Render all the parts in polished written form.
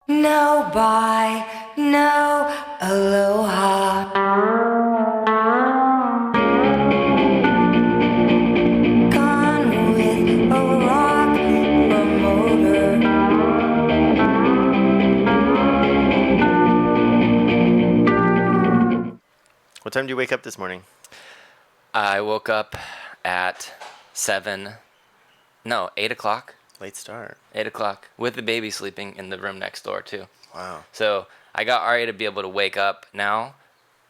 No bye, no aloha. Gone with a rock promoter. What time did you wake up this morning? I woke up at 8 o'clock. Late start. 8 o'clock with the baby sleeping in the room next door too. Wow. So I got Arya to be able to wake up now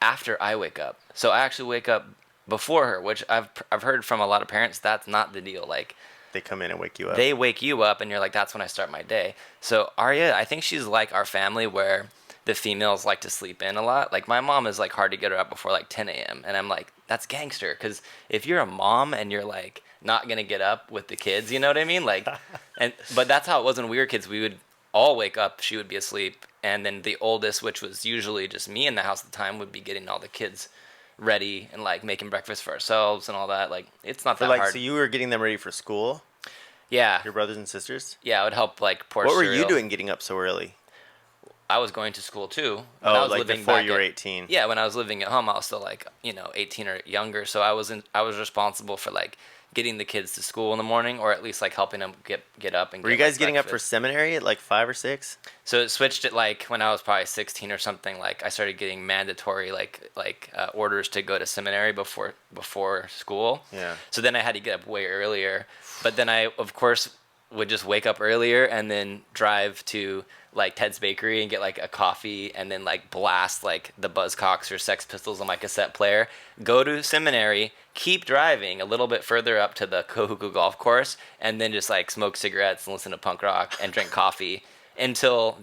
after I wake up. So I actually wake up before her, which I've heard from a lot of parents that's not the deal. Like They come in and wake you up. they wake you up and you're like, that's when I start my day. So Arya, I think she's like our family where the females like to sleep in a lot. Like my mom is like hard to get her up before like 10 a.m. And I'm like, that's gangster. Because if you're a mom and you're like not gonna get up with the kids, you know what I mean? Like, but that's how it was when we were kids. We would all wake up, she would be asleep, and then the oldest, which was usually just me in the house at the time, would be getting all the kids ready and like making breakfast for ourselves and all that. Like it's not For that like, hard. so you were getting them ready for school, Yeah, your brothers and sisters? yeah, it would help like pour What were you cereal. doing getting up so early? I was going to school too. When I Oh, was like living before back you were at- 18. Yeah, when I was living at home, I was still like 18 or younger. So I was responsible for like getting the kids to school in the morning, or at least like helping them get up and. Were get, you guys like, getting up for breakfast. seminary at like 5 or 6? So it switched it like when I was probably 16 or something. Like I started getting mandatory orders to go to seminary before school. Yeah. So then I had to get up way earlier. But then I of course would just wake up earlier and then drive to like Ted's Bakery and get like a coffee and then like blast like the Buzzcocks or Sex Pistols on my cassette player. Go to seminary, keep driving a little bit further up to the Kohuku golf course, and then just like smoke cigarettes and listen to punk rock and drink coffee until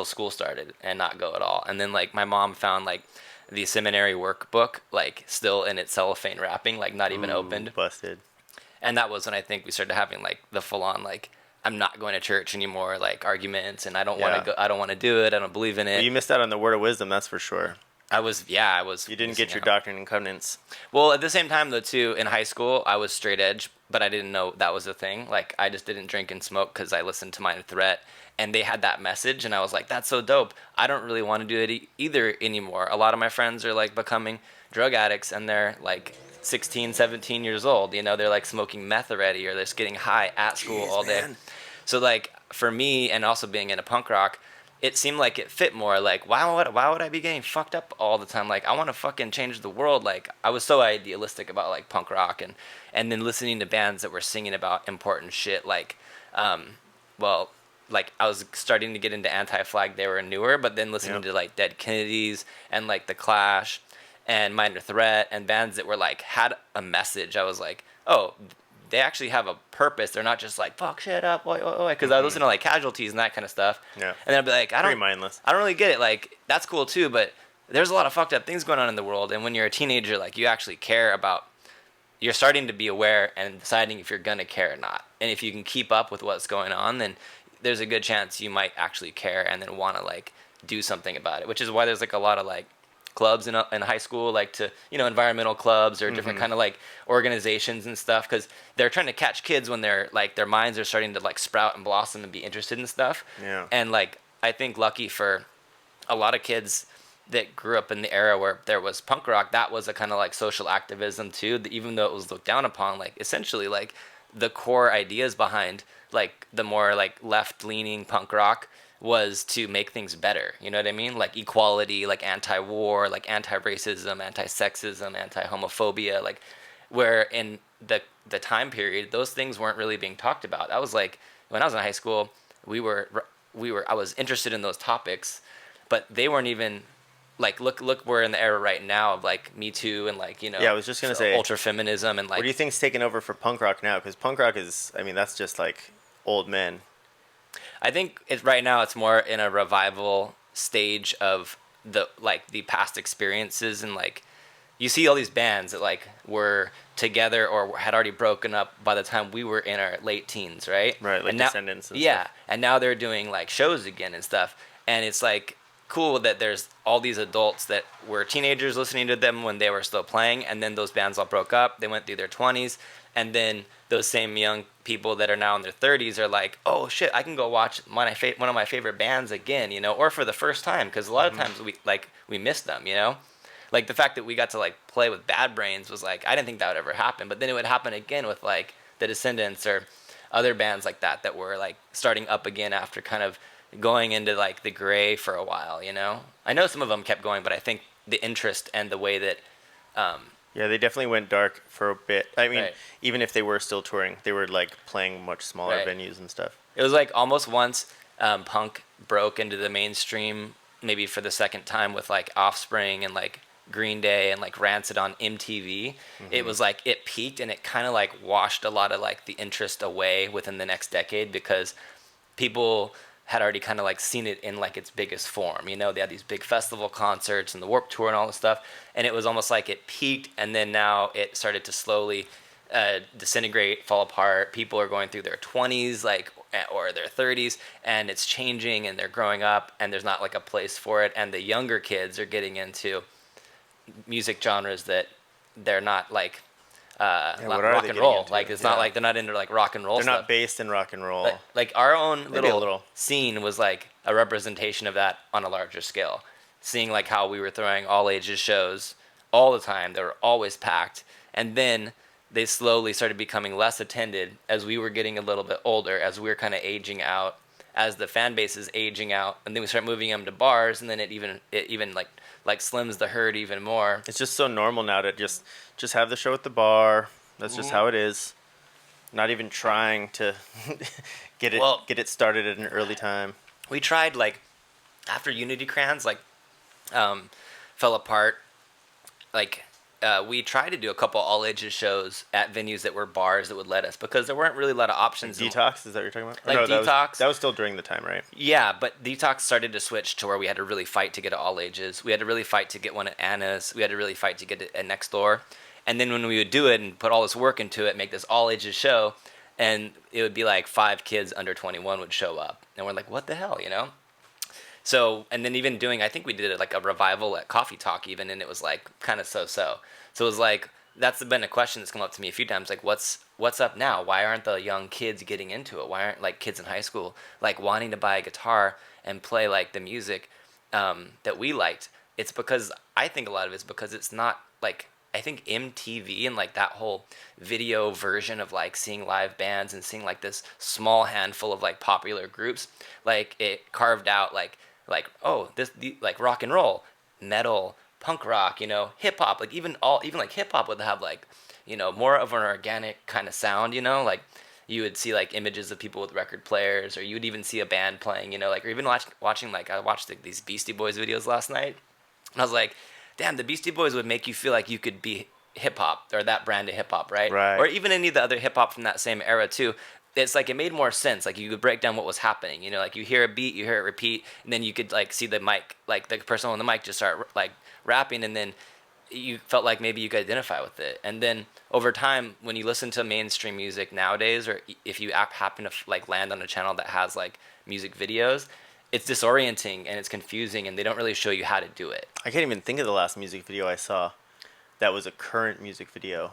school started and not go at all. And then like my mom found like the seminary workbook like still in its cellophane wrapping, like not even Ooh, opened. busted. And that was when I think we started having like the full on like I'm not going to church anymore like arguments, and I don't want Yeah. to go. I don't want to do it. I don't believe in it. Well, you missed out on the word of wisdom, that's for sure. I was You didn't missing get your out. doctrine and covenants. Well, at the same time though too, in high school I was straight edge, but I didn't know that was a thing. Like I just didn't drink and smoke because I listened to Minor Threat, and they had that message, and I was like, that's so dope. I don't really want to do it either anymore. A lot of my friends are like becoming drug addicts, and they're like 16, 17 years old. You know, they're like smoking meth already, or they're just getting high at school Jeez, all day. man. So like for me, and also being in a punk rock, it seemed like it fit more. Like why would I be getting fucked up all the time? Like I want to fucking change the world. Like I was so idealistic about like punk rock, and then listening to bands that were singing about important shit. Like, well, like I was starting to get into Anti-Flag. They were newer, but then listening Yep. to like Dead Kennedys and like The Clash and Minor Threat and bands that were like had a message. I was like, oh, they actually have a purpose. They're not just like fuck shit up, because I listen to like Casualties and that kind of stuff. Yeah. And then I'd be like, Pretty mindless. I don't really get it. Like that's cool too, but there's a lot of fucked up things going on in the world. And when you're a teenager, like you actually care about. You're starting to be aware and deciding if you're gonna care or not. And if you can keep up with what's going on, then there's a good chance you might actually care and then want to like do something about it. Which is why there's like a lot of like clubs in high school, like to environmental clubs or different kind of like organizations and stuff, because they're trying to catch kids when they're like their minds are starting to like sprout and blossom and be interested in stuff. Yeah. And like I think lucky for a lot of kids that grew up in the era where there was punk rock, that was a kind of like social activism too, even though it was looked down upon. Like essentially like the core ideas behind like the more like left leaning punk rock was to make things better. You know what I mean? Like equality, like anti-war, like anti-racism, anti-sexism, anti-homophobia, like where in the time period those things weren't really being talked about. That was like when I was in high school, I was interested in those topics, but they weren't even like look we're in the era right now of like Me Too and like Yeah, I was just gonna say, ultra feminism and like what do you think's taken over for punk rock now? Because punk rock is, I mean, that's just like old men. I think right now it's more in a revival stage of the past experiences, and like you see all these bands that like were together or had already broken up by the time we were in our late teens, right? Right, like and now, Descendants and yeah, stuff. and now they're doing like shows again and stuff, and it's like cool that there's all these adults that were teenagers listening to them when they were still playing, and then those bands all broke up. They went through their 20s, and then those same young people that are now in their 30s are like, oh shit, I can go watch one of my favorite bands again, you know, or for the first time, because a lot of times we miss them, you know. Like the fact that we got to like play with Bad Brains was like, I didn't think that would ever happen, but then it would happen again with like the Descendants or other bands like that were like starting up again after kind of going into like the gray for a while, you know. I know some of them kept going, but I think the interest and the way that Yeah, they definitely went dark for a bit. I mean, Right. even if they were still touring, they were like playing much smaller Right. venues and stuff. it was like almost once punk broke into the mainstream, maybe for the second time with like Offspring and like Green Day and like Rancid on MTV. It was like it peaked and it kind of like washed a lot of like the interest away within the next decade because people had already kind of like seen it in like its biggest form. You know, they had these big festival concerts and the Warped Tour and all this stuff, and it was almost like it peaked and then now it started to slowly disintegrate, fall apart. People are going through their 20s, like, or their 30s, and it's changing, and they're growing up, and there's not like a place for it. And the younger kids are getting into music genres that they're not like what are rock they and getting roll. into? Like it's Yeah. not like they're not into like rock and roll They're stuff. not based in rock and roll. Like our own Maybe a little, little. scene was like a representation of that on a larger scale. Seeing like how we were throwing all ages shows all the time, they were always packed, and then they slowly started becoming less attended as we were getting a little bit older, as we were kind of aging out, as the fan base is aging out, and then we start moving them to bars, and then it even like slims the herd even more. It's just so normal now to just have the show at the bar. That's just how it is. Not even trying to get it started at an early time. We tried like after Unity Crayons like fell apart, like we tried to do a couple all ages shows at venues that were bars that would let us, because there weren't really a lot of options. Detox, is that what you're talking about? Like Or no, Detox. That was still during the time, right? Yeah, but Detox started to switch to where we had to really fight to get it all ages. We had to really fight to get one at Anna's. We had to really fight to get it at Next Door. And then when we would do it and put all this work into it, make this all ages show, and it would be like 5 kids under 21 would show up. And we're like, what the hell, you know? So, and then even doing, I think we did it like a revival at Coffee Talk even, and it was like kind of so-so. So it was like, that's been a question that's come up to me a few times, like what's up now? Why aren't the young kids getting into it? Why aren't like kids in high school like wanting to buy a guitar and play like the music that we liked? It's because, I think a lot of it's because it's not like, I think MTV and like that whole video version of like seeing live bands and seeing like this small handful of like popular groups, like it carved out like like rock and roll, metal, punk rock, you know, hip hop, like even like hip hop would have like, you know, more of an organic kind of sound, you know, like you would see like images of people with record players, or you would even see a band playing, you know, like, or even watching like I watched these Beastie Boys videos last night, and I was like, damn, the Beastie Boys would make you feel like you could be hip hop, or that brand of hip hop, right? Right. Or even any of the other hip hop from that same era too. It's like it made more sense. Like you could break down what was happening. You know, like you hear a beat, you hear it repeat, and then you could like see the mic, like the person on the mic just start like rapping, and then you felt like maybe you could identify with it. And then over time, when you listen to mainstream music nowadays, or if you happen to like land on a channel that has like music videos, it's disorienting and it's confusing, and they don't really show you how to do it. I can't even think of the last music video I saw that was a current music video.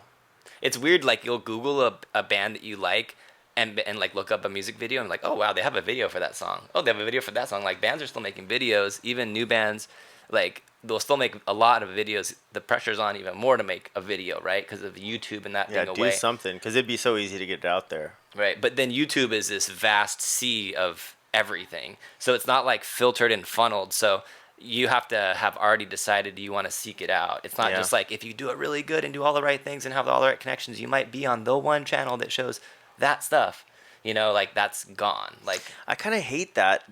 It's weird, like you'll Google a band that you like and like look up a music video and like, oh wow, they have a video for that song. Oh, they have a video for that song. Like bands are still making videos, even new bands, like they'll still make a lot of videos. The pressure's on even more to make a video, right? Because of YouTube and that Yeah, being do away. something, because it'd be so easy to get it out there. Right, but then YouTube is this vast sea of everything. So it's not like filtered and funneled. So you have to have already decided you want to seek it out. It's not just like if you do it really good and do all the right things and have all the right connections, you might be on the one channel that shows that stuff. You know, like that's gone. Like I kind of hate that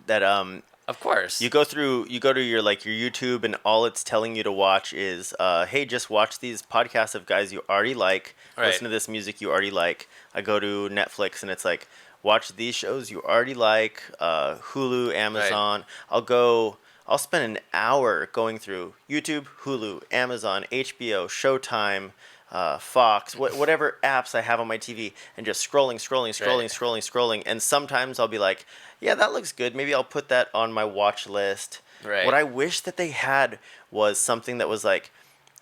of course. you go to your like your YouTube, and all it's telling you to watch is hey, just watch these podcasts of guys you already like. Right. Listen to this music you already like. I go to Netflix and it's like, watch these shows you already like, Hulu, Amazon. Right. I'll spend an hour going through YouTube, Hulu, Amazon, HBO, Showtime, Fox, whatever apps I have on my TV, and just scrolling. And sometimes I'll be like, yeah, that looks good. Maybe I'll put that on my watch list. Right. What I wish that they had was something that was like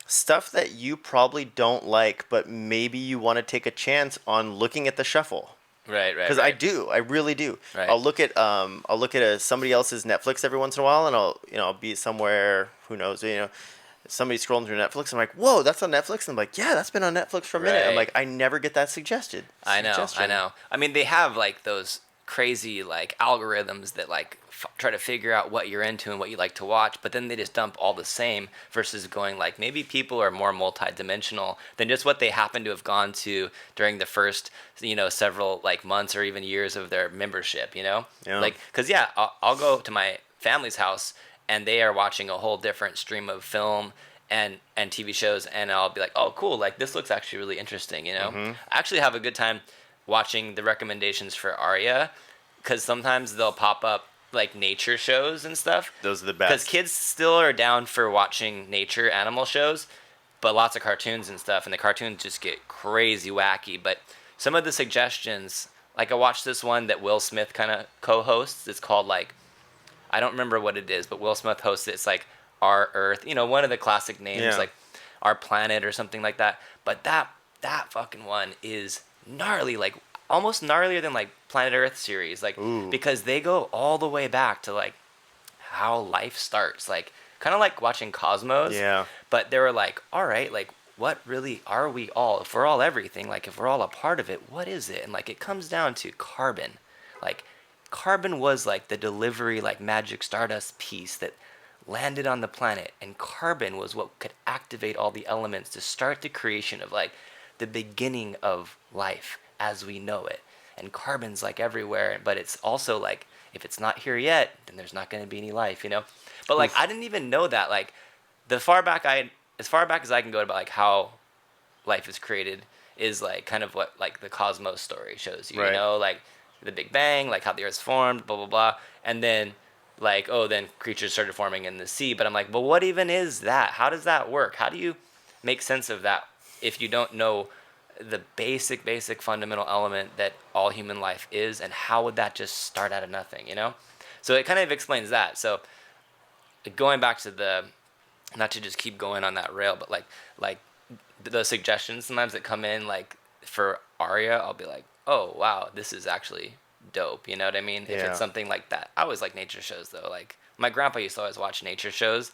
stuff that you probably don't like, but maybe you want to take a chance on looking at the shuffle. Right. Because I do, I really do. Right. I'll look at somebody else's Netflix every once in a while, and I'll be somewhere, who knows, somebody scrolling through Netflix. I'm like, whoa, that's on Netflix. And I'm like, yeah, that's been on Netflix for a minute. I'm Right. like, I never get that suggestion. I know. I mean, they have like those crazy like algorithms that like try to figure out what you're into and what you like to watch, but then they just dump all the same versus going like maybe people are more multidimensional than just what they happen to have gone to during the first several like months or even years of their membership. Yeah. Like because I'll go to my family's house and they are watching a whole different stream of film and TV shows, and I'll be like, oh, cool, like this looks actually really interesting, Mm-hmm. I actually have a good time watching the recommendations for Arya, because sometimes they'll pop up like nature shows and stuff. Those are the best. Because kids still are down for watching nature animal shows, but lots of cartoons and stuff, and the cartoons just get crazy wacky. But some of the suggestions, like I watched this one that Will Smith kind of co-hosts. It's called like, I don't remember what it is, but Will Smith hosts it. It's like Our Earth, one of the classic names, like Our Planet or something like that. But that fucking one is gnarly, like almost gnarlier than like Planet Earth series, like because they go all the way back to like how life starts, like kind of like watching Cosmos. Yeah. But they were like, all right, like what really are we all? If we're all everything, like if we're all a part of it, what is it? And like it comes down to carbon. Like carbon was like the delivery, like magic stardust piece that landed on the planet, and carbon was what could activate all the elements to start the creation of like the beginning of life as we know it. And carbon's like everywhere, but it's also like if it's not here yet, then there's not going to be any life, But like I didn't even know that. Like as far back as I can go about like how life is created is like kind of what like the Cosmos story shows you, Right. like the Big Bang, like how the Earth's formed, blah blah blah, and then like then creatures started forming in the sea. But I'm like, well, what even is that? How does that work? How do you make sense of that if you don't know the basic fundamental element that all human life is, and how would that just start out of nothing, So it kind of explains that. So going back to not to just keep going on that rail, but like the suggestions sometimes that come in, like for Arya, I'll be like, oh wow, this is actually dope, you know what I mean? If it's something like that. I always like nature shows though. Like my grandpa used to always watch nature shows.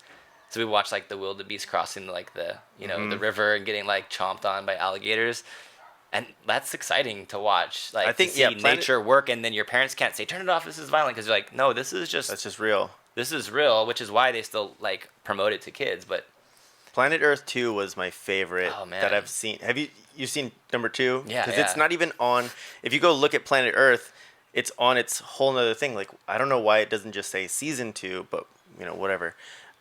So we watched like the wildebeest crossing like the the river and getting like chomped on by alligators, and that's exciting to watch. Like I think to see nature work, and then your parents can't say turn it off, this is violent, because you're like, no, that's just real. This is real, which is why they still like promote it to kids. But Planet Earth 2 was my favorite that I've seen. Have you seen number 2? Yeah. Because it's not even on. If you go look at Planet Earth, it's on its whole nother thing. Like I don't know why it doesn't just say season 2, but whatever.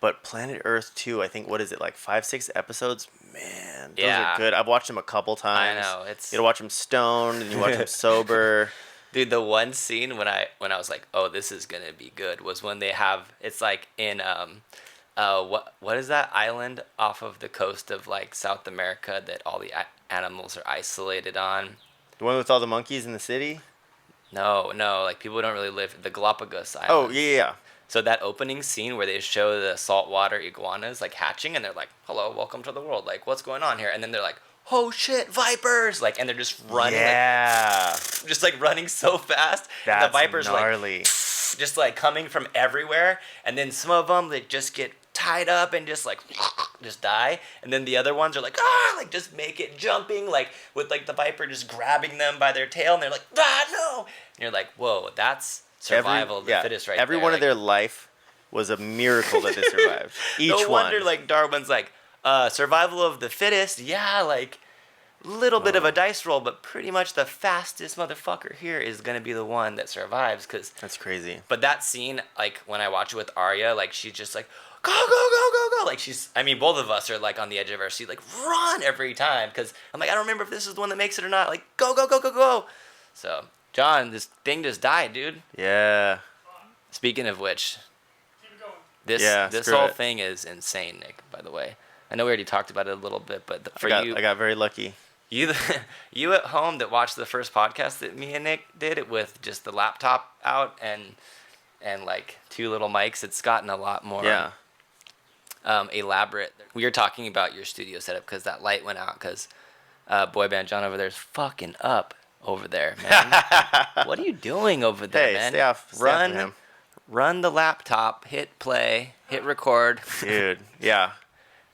But Planet Earth 2, I think, what is it, like 5-6 episodes? Man, those are good. I've watched them a couple times. I know. You gotta watch them stoned, and you watch them sober. Dude, the one scene when I was like, oh, this is gonna be good, was when they have, it's like in what is that island off of the coast of like South America that all the animals are isolated on? The one with all the monkeys in the city? No, like people don't really live, the Galapagos Islands. Oh yeah. So that opening scene where they show the saltwater iguanas like hatching, and they're like, hello, welcome to the world, like what's going on here? And then they're like, oh shit, vipers, like, and they're just running, just like running so fast. That's and the vipers gnarly. like just like coming from everywhere, and then some of them they just get tied up and just like just die, and then the other ones are like like just make it jumping, like with like the viper just grabbing them by their tail, and they're like no, and you're like, whoa, that's survival of the fittest right Every there. one of their life was a miracle that they survived. Each no one. wonder like Darwin's like survival of the fittest, like little bit of a dice roll, but pretty much the fastest motherfucker here is gonna be the one that survives. Cause that's crazy. But that scene, like when I watch it with Arya, like she's just like go go go go go, like both of us are like on the edge of our seat, like run every time, because I'm like, I don't remember if this is the one that makes it or not, like go go go go go. So John, this thing just died, dude. Yeah. Speaking of which, this whole thing is insane, Nick, by the way. I know we already talked about it a little bit, but I got very lucky. you you at home that watched the first podcast that me and Nick did it with just the laptop out and like 2 little mics, it's gotten a lot more elaborate. We were talking about your studio setup because that light went out because boy band John over there's fucking up over there, man. What are you doing over there, Hey, man? stay off him. Run the laptop, hit play, hit record. Dude, yeah.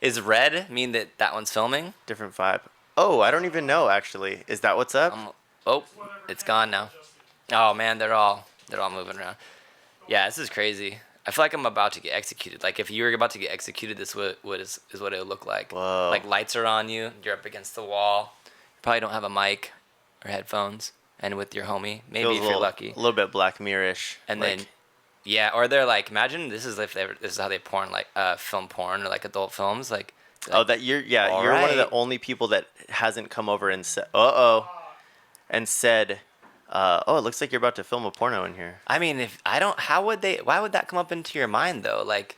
Is red mean that one's filming? Different vibe. Oh, I don't even know, actually. Is that what's up? Oh, it's gone now. Oh, man, they're all moving around. Yeah, this is crazy. I feel like I'm about to get executed. Like, if you were about to get executed, this is what it would look like. Whoa. Like, lights are on you. You're up against the wall. You probably don't have a mic or headphones. And with your homie, maybe Feels if you're lucky. A little bit Black Mirror-ish. And like, then, yeah, or they're like, imagine this is how they film porn or like adult films. Like oh, that you're one of the only people that hasn't come over and said, and said, oh, it looks like you're about to film a porno in here. I mean, why would that come up into your mind though? Like,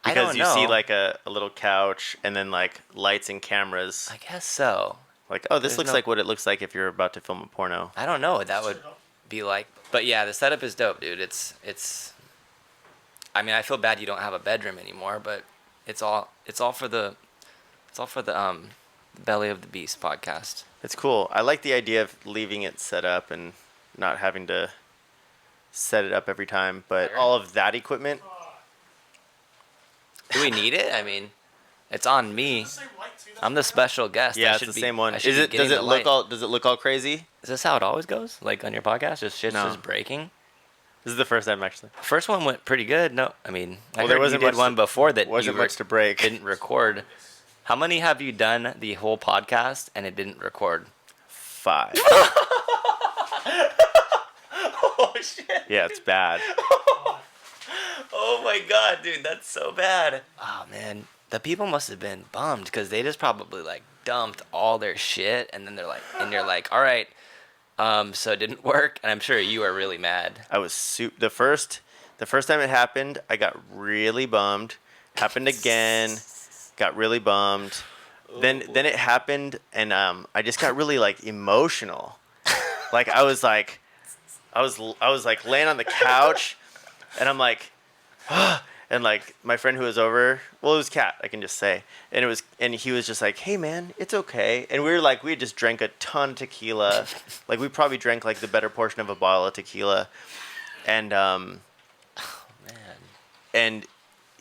I don't know. Because you see like a little couch and then like lights and cameras. I guess so. Like, oh, this looks like what it looks like if you're about to film a porno. I don't know what that would be like. But yeah, the setup is dope, dude. It's I mean, I feel bad you don't have a bedroom anymore, but it's all for the Belly of the Beast podcast. It's cool. I like the idea of leaving it set up and not having to set it up every time, but all of that equipment. Do we need it? I mean, it's on me. I'm the special guest. Yeah, it's the same one. Does it look all crazy? Is this how it always goes? Like on your podcast, shit's just breaking? This is the first time actually. First one went pretty good. No, I mean, well, there wasn't you did one before that wasn't much to break. Didn't record. How many have you done the whole podcast and it didn't record? 5. Oh shit. Yeah, it's bad. Oh my god, dude, that's so bad. Oh man, the people must have been bummed because they just probably like dumped all their shit and then you're like, all right. So it didn't work, and I'm sure you were really mad. I was the first time it happened, I got really bummed. Happened again, got really bummed. Then it happened, and I just got really like emotional. Like I was like laying on the couch, and I'm like, and like my friend who was over, well, it was Kat, I can just say, and he was just like, hey man, it's okay. And we had just drank a ton of tequila, like we probably drank like the better portion of a bottle of tequila, and man, and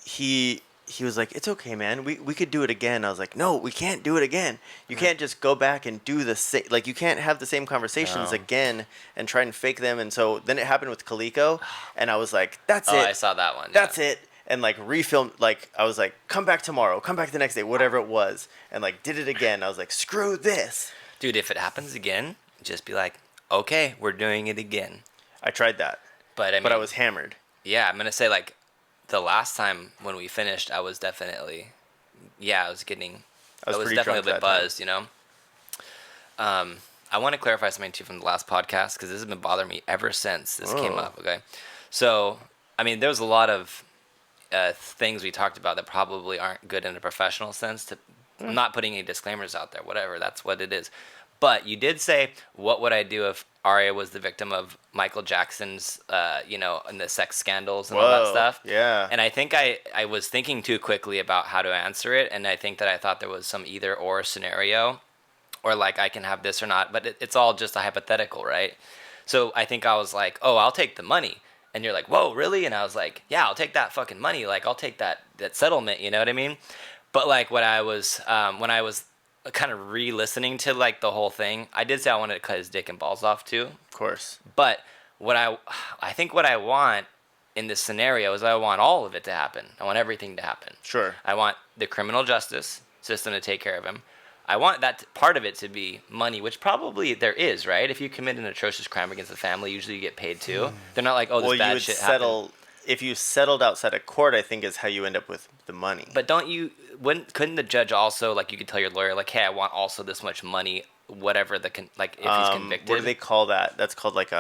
he was like, it's okay, man, we could do it again. I was like, no, we can't do it again. You can't just go back and do the same, like you can't have the same conversations again and try and fake them. And so then it happened with Kaliko, and I was like, that's it. I saw that one. That's it. And like refilmed, like I was like, come back tomorrow, come back the next day, whatever it was, and like did it again. I was like, screw this, dude. If it happens again, just be like, okay, we're doing it again. I tried that, but I was hammered. Yeah, I'm gonna say like the last time when we finished, I was definitely, I was definitely a bit buzzed, you know. I want to clarify something too from the last podcast because this has been bothering me ever since this came up. Okay, so I mean, there's a lot of things we talked about that probably aren't good in a professional sense. I'm not putting any disclaimers out there, whatever, that's what it is. But you did say, what would I do if Arya was the victim of Michael Jackson's, and the sex scandals and all that stuff? Yeah. And I think I was thinking too quickly about how to answer it, and I think that I thought there was some either or scenario, or like I can have this or not, but it's all just a hypothetical, right? So I think I was like, oh, I'll take the money. And you're like, whoa, really? And I was like, yeah, I'll take that fucking money. Like, I'll take that settlement, you know what I mean? But, like, when I was kind of re-listening to, like, the whole thing, I did say I wanted to cut his dick and balls off, too. Of course. But I think what I want in this scenario is I want all of it to happen. I want everything to happen. Sure. I want the criminal justice system to take care of him. I want that part of it to be money, which probably there is, right? If you commit an atrocious crime against the family, usually you get paid too. They're not like, oh, this bad shit happened. If you settled outside of court, I think is how you end up with the money. But couldn't the judge also, like, you could tell your lawyer, like, hey, I want also this much money, whatever if he's convicted. What do they call that? That's called like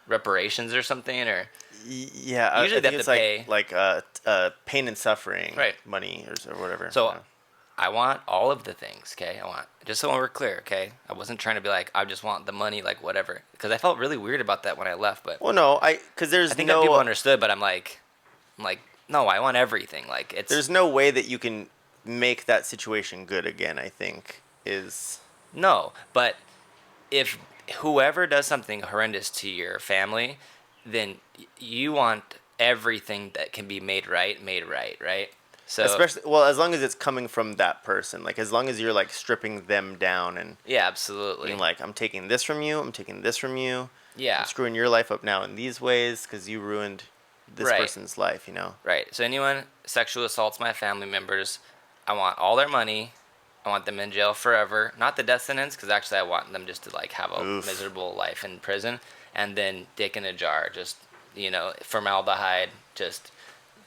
reparations or something, or Yeah, Usually I they think have it's to pay. like pain and suffering, Right. money or whatever. So Yeah. I want all of the things, okay? I want, just so we're clear, okay? I wasn't trying to be like, I just want the money, like whatever, because I felt really weird about that when I left. But Well, no, because I think that people understood. But I'm like, no, I want everything. Like there's no way that you can make that situation good again. I think is no. But if whoever does something horrendous to your family, then you want everything that can be made right, right? So especially well as long as it's coming from that person. Like as long as you're like stripping them down and yeah, absolutely. being like, I'm taking this from you, I'm taking this from you. Yeah. I'm screwing your life up now in these ways because you ruined this Right. person's life. Right. So anyone sexually assaults my family members, I want all their money. I want them in jail forever. Not the death sentence, because actually I want them just to like have a Oof. miserable life in prison, and then dick in a jar, just formaldehyde, just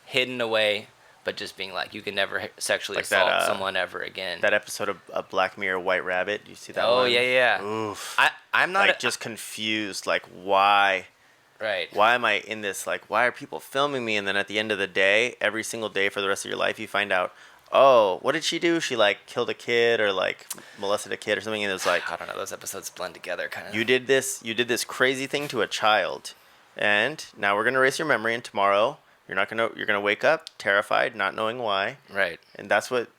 hidden away, but just being like, you can never sexually Like that, assault someone ever again. That episode of Black Mirror, White Rabbit. Do you see that Oh one? yeah. Oof. I'm not like just confused. Like why? right. Why am I in this? Like why are people filming me? And then at the end of the day, every single day for the rest of your life, you find out, oh, what did she do? She like killed a kid or like molested a kid or something. And it was like, I don't know. Those episodes blend together, kind of. you did this crazy thing to a child, and now we're gonna erase your memory. And tomorrow, you're gonna wake up terrified, not knowing why. Right. And that's what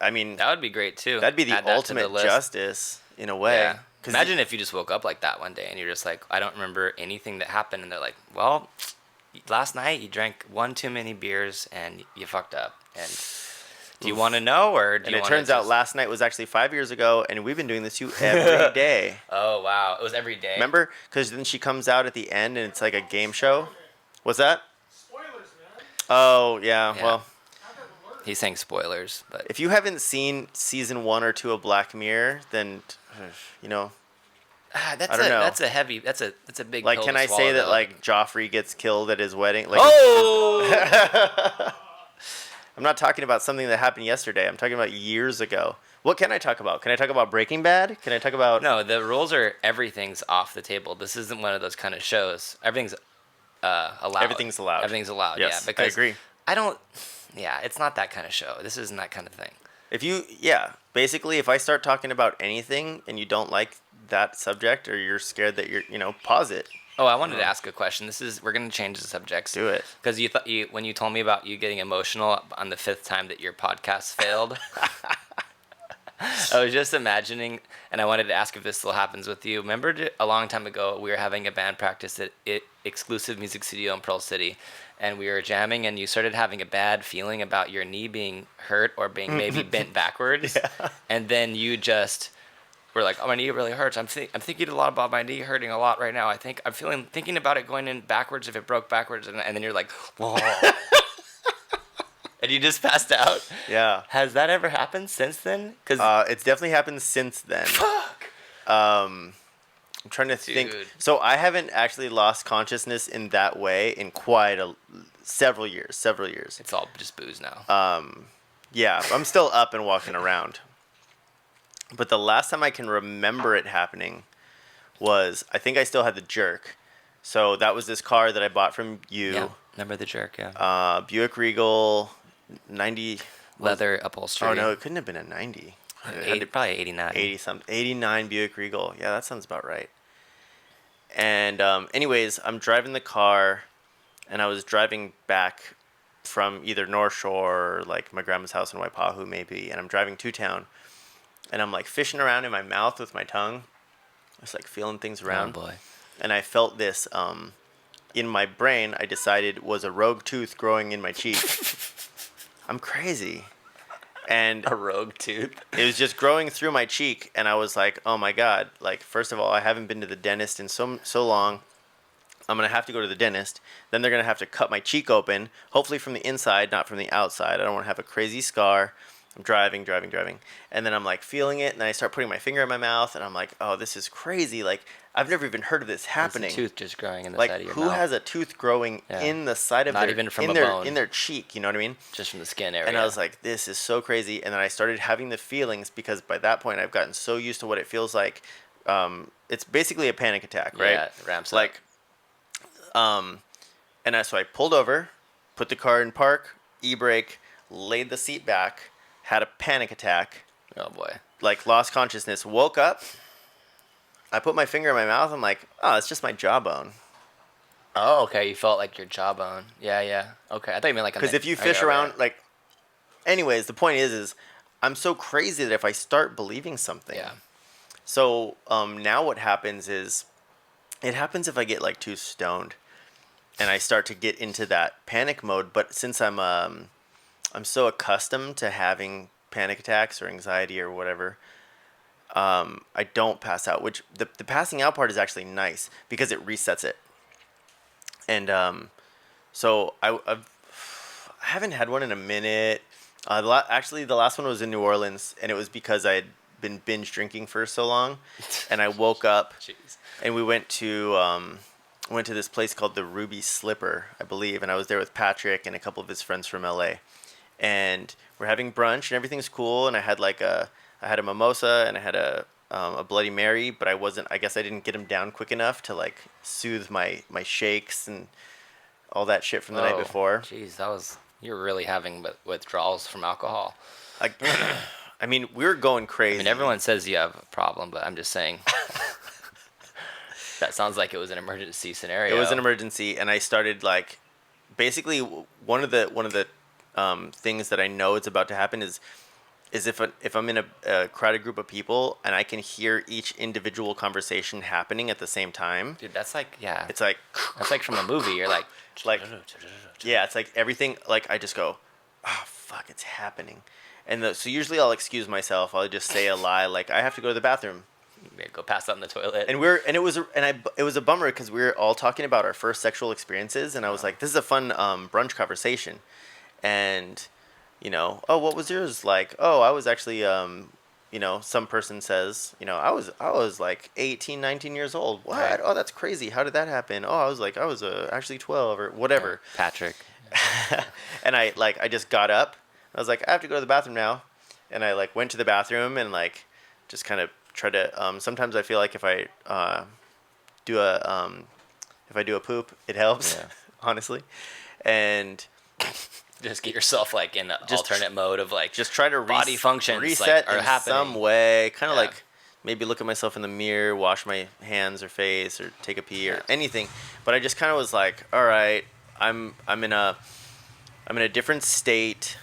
I mean. That would be great too. That'd be the Add that to ultimate list. justice in a way. Yeah. 'Cause Imagine if you just woke up like that one day and you're just like, I don't remember anything that happened, and they're like, well, last night you drank one too many beers and you fucked up. And do you want to know, or do And you it want turns out last night was actually 5 years ago, and we've been doing this to you every day. Oh wow, it was every day. Remember? Because then she comes out at the end, and it's like a game show. What's that? Spoilers, man. Oh yeah. Yeah. Well, He's saying spoilers, but if you haven't seen season 1 or 2 of Black Mirror, then I don't know. that's a heavy, that's a big. Like, pill can to I swallow, say that though. like Joffrey gets killed at his wedding? Like, Oh. I'm not talking about something that happened yesterday. I'm talking about years ago. What can I talk about? Can I talk about Breaking Bad? Can I talk about? No, the rules are everything's off the table. This isn't one of those kind of shows. Everything's allowed. Everything's allowed. Everything's allowed. Yes, yeah, because I agree. I don't. Yeah, it's not that kind of show. This isn't that kind of thing. Basically, if I start talking about anything and you don't like that subject or you're scared that pause it. Oh, I wanted to ask a question. We're gonna change the subjects. Do it. Because when you told me about you getting emotional on the 5th time that your podcast failed, I was just imagining, and I wanted to ask if this still happens with you. Remember a long time ago, we were having a band practice at Exclusive Music Studio in Pearl City, and we were jamming, and you started having a bad feeling about your knee being hurt or being maybe bent backwards, and then you just were like, "Oh, my knee really hurts. I'm thinking a lot about my knee hurting a lot right now. I'm thinking about it going in backwards if it broke backwards," and then you're like, "Whoa." And you just passed out? Yeah. Has that ever happened since then? Cause It's definitely happened since then. fuck. I'm trying to think. Dude. So I haven't actually lost consciousness in that way in quite several years. It's all just booze now. Yeah, I'm still up and walking around. But the last time I can remember it happening was, I think I still had the jerk. So that was this car that I bought from you. Yeah. Remember the jerk? Yeah. Buick Regal 90. Leather upholstery. Oh, no, it couldn't have been a 90. It had to- Probably 89. 89 Buick Regal. Yeah, that sounds about right. And anyways, I'm driving the car, and I was driving back from either North Shore or like my grandma's house in Waipahu maybe, and I'm driving to town, and I'm like fishing around in my mouth with my tongue, just like feeling things around. Oh boy. And I felt this in my brain. I decided was a rogue tooth growing in my cheek. I'm crazy. And A rogue tooth. it was just growing through my cheek, and I was like, oh my god, like, first of all, I haven't been to the dentist in so long. I'm gonna have to go to the dentist. Then they're gonna have to cut my cheek open, hopefully from the inside, not from the outside. I don't want to have a crazy scar. I'm driving, and then I'm like feeling it, and then I start putting my finger in my mouth, and I'm like, oh, this is crazy. Like, I've never even heard of this happening. It's a tooth just growing in the Like, side of your who mouth. has a tooth growing Yeah. in the side of Not their, even from in a their bone. in their cheek? You know what I mean? Just from the skin area. And I was like, this is so crazy. And then I started having the feelings because by that point I've gotten so used to what it feels like. It's basically a panic attack, right? Yeah, it ramps up. Like, So I pulled over, put the car in park, e-brake, laid the seat back, had a panic attack, Oh boy. like lost consciousness, woke up. I put my finger in my mouth. I'm like, oh, it's just my jawbone. Oh, okay. You felt like your jawbone. Yeah, yeah. Okay. I thought you meant like on Because the. if you okay, fish okay. around, like, anyways, the point is I'm so crazy that if I start believing something, Yeah. so now what happens is, it happens if I get like too stoned, and I start to get into that panic mode. But since I'm so accustomed to having panic attacks or anxiety or whatever, I don't pass out. Which the passing out part is actually nice because it resets it. And so I haven't had one in a minute. Actually, the last one was in New Orleans, and it was because I had been binge drinking for so long, and I woke up, Jeez. and we went to this place called the Ruby Slipper, I believe, and I was there with Patrick and a couple of his friends from LA, and we're having brunch and everything's cool, and I had a mimosa and I had a Bloody Mary, but I guess I didn't get them down quick enough to like soothe my shakes and all that shit from the night before. Jeez, you're really having withdrawals from alcohol. Like, I mean, we were going crazy. I mean, everyone says you have a problem, but I'm just saying. That sounds like it was an emergency scenario. It was an emergency, and I started like, basically one of the things that I know it's about to happen is if I'm in a crowded group of people and I can hear each individual conversation happening at the same time. Dude, that's like, yeah. It's like That's like from a movie. You're like, yeah, it's like everything. Like I just go, oh fuck, it's happening, and so usually I'll excuse myself. I'll just say a lie, like I have to go to the bathroom. go pass out in the toilet. And it was a bummer because we were all talking about our first sexual experiences, and I was like, this is a fun brunch conversation, and oh, what was yours like? Oh, I was actually some person says, I was like 18, 19 years old. What? Right. Oh, that's crazy. How did that happen? Oh, I was actually 12 or whatever. Patrick. And I just got up. I was like, I have to go to the bathroom now, and I like went to the bathroom and like just kind of try to. Sometimes I feel like if I do a poop, it helps. Yeah. Honestly, and Just get yourself like in an alternate mode of like just try to body functions reset like, are in happening. some way. Kind of Yeah. like maybe look at myself in the mirror, wash my hands or face, or take a pee or anything. But I just kind of was like, all right, I'm in a different state,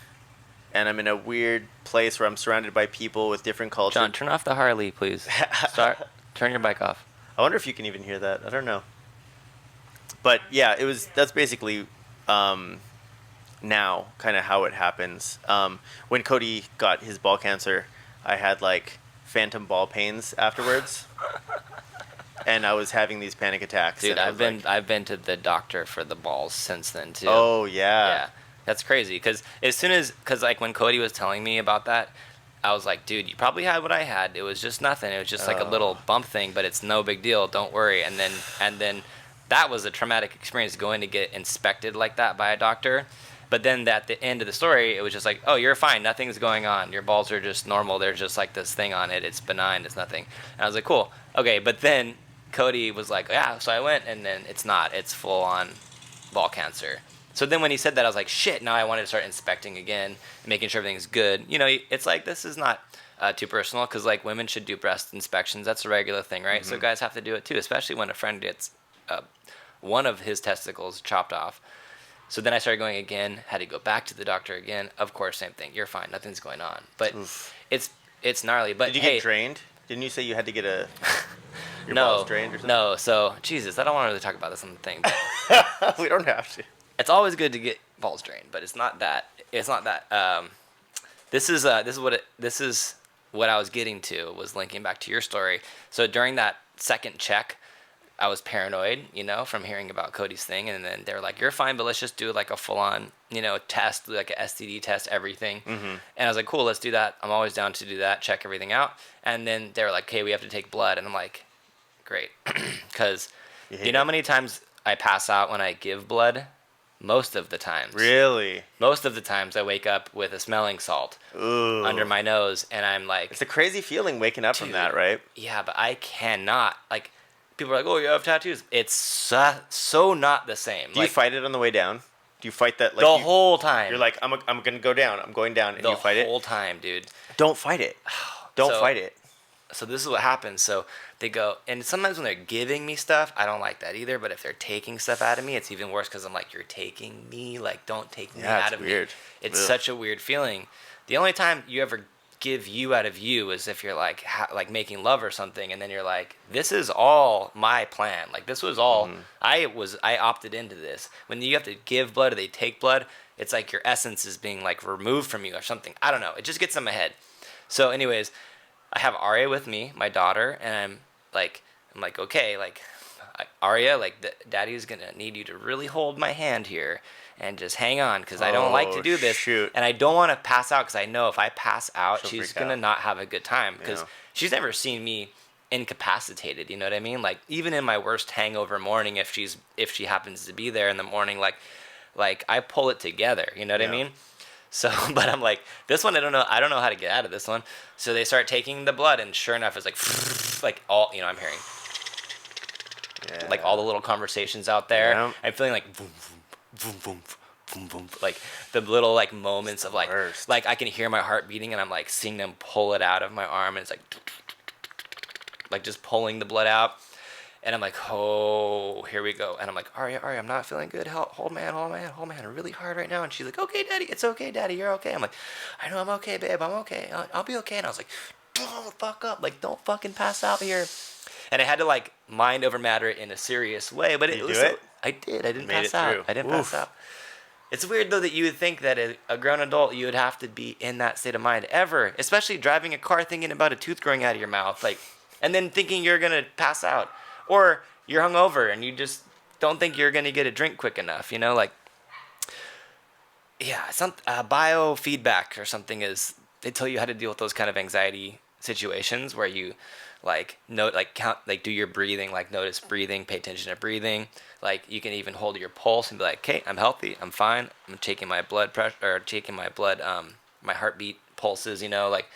and I'm in a weird place where I'm surrounded by people with different cultures. John, turn off the Harley, please. Turn your bike off. I wonder if you can even hear that. I don't know. But yeah, that's basically now kind of how it happens. When Cody got his ball cancer, I had like phantom ball pains afterwards. And I was having these panic attacks. Dude, and I've been to the doctor for the balls since then too. Oh yeah. Yeah. That's crazy because like when Cody was telling me about that, I was like, dude, you probably had what I had. It was just nothing. It was just like a little bump thing, but it's no big deal. Don't worry. And then that was a traumatic experience going to get inspected like that by a doctor. But then at the end of the story, it was just like, oh, you're fine. Nothing's going on. Your balls are just normal. There's just like this thing on it. It's benign. It's nothing. And I was like, cool. Okay. But then Cody was like, yeah. So I went, and then it's not. It's full on ball cancer. So then when he said that, I was like, shit, now I wanted to start inspecting again and making sure everything's good. It's like, this is not too personal because, like, women should do breast inspections. That's a regular thing, right? Mm-hmm. So guys have to do it, too, especially when a friend gets one of his testicles chopped off. So then I started going again, had to go back to the doctor again. Of course, same thing. You're fine. Nothing's going on. But it's gnarly. But did you get drained? Didn't you say you had to get your no, balls drained or something? No. So, Jesus, I don't want to really talk about this on the thing. But we don't have to. It's always good to get balls drained, but it's not that. It's not that. This is what I was getting to, was linking back to your story. So during that second check, I was paranoid, from hearing about Cody's thing, and then they were like, "You're fine, but let's just do like a full-on, test, like a STD test, everything." Mm-hmm. And I was like, "Cool, let's do that. I'm always down to do that. Check everything out." And then they were like, "Okay, we have to take blood," and I'm like, "Great," because you know how many times I pass out when I give blood? Most of the times. Really? Most of the times I wake up with a smelling salt under my nose, and I'm like... It's a crazy feeling waking up from that, right? Yeah, but I cannot. Like, people are like, "Oh, you have tattoos." It's so not the same. Do you fight it on the way down? Do you fight that like the whole time? You're like, I'm gonna go down. I'm going down, and the you fight it. whole time, dude. Don't fight it. Don't So- fight it. So this is what happens. So they go, and sometimes when they're giving me stuff, I don't like that either. But if they're taking stuff out of me, it's even worse because I'm like, you're taking me. Like, don't take me Yeah, out it's of weird. me. It's Ugh. such a weird feeling. The only time you ever give you out of you is if you're like like making love or something, and then you're like, this is all my plan. Like this was all I opted into this. When you have to give blood or they take blood, it's like your essence is being like removed from you or something. I don't know. It just gets in my head. So, anyways. I have Arya with me, my daughter, and I'm like, okay, like, Arya, like, Daddy's gonna need you to really hold my hand here and just hang on, because I don't like to do this, shoot. and I don't want to pass out, because I know if I pass out, She'll she's freak gonna out. not have a good time, because Yeah. she's never seen me incapacitated. You know what I mean? Like, even in my worst hangover morning, if she happens to be there in the morning, like I pull it together. You know what I Yeah. mean? So, but I'm like, this one, I don't know how to get out of this one. So they start taking the blood, and sure enough, it's like all, I'm hearing Yeah. like all the little conversations out there. Yeah. I'm feeling like boom, boom, boom, boom, boom, like the little like moments of like, worst. like I can hear my heart beating, and I'm like seeing them pull it out of my arm, and it's like just pulling the blood out. And I'm like, oh, here we go. And I'm like, Arya, I'm not feeling good. Hold my hand really hard right now. And she's like, okay, Daddy, it's okay, Daddy, you're okay. I'm like, I know I'm okay, babe, I'm okay. I'll be okay. And I was like, don't fuck up. Like, don't fucking pass out here. And I had to, like, mind over matter it in a serious way. But Did you was do it? I did. I didn't Made pass it out. through. I didn't Oof. pass out. It's weird, though, that you would think that a grown adult, you would have to be in that state of mind ever. Especially driving a car thinking about a tooth growing out of your mouth. Like, and then thinking you're going to pass out. Or you're hungover and you just don't think you're going to get a drink quick enough, like, yeah, some biofeedback or something is, they tell you how to deal with those kind of anxiety situations where you like note, like count, like do your breathing, like notice breathing, pay attention to breathing. Like you can even hold your pulse and be like, okay, I'm healthy, I'm fine, I'm taking my blood pressure, or taking my blood, my heartbeat pulses, like,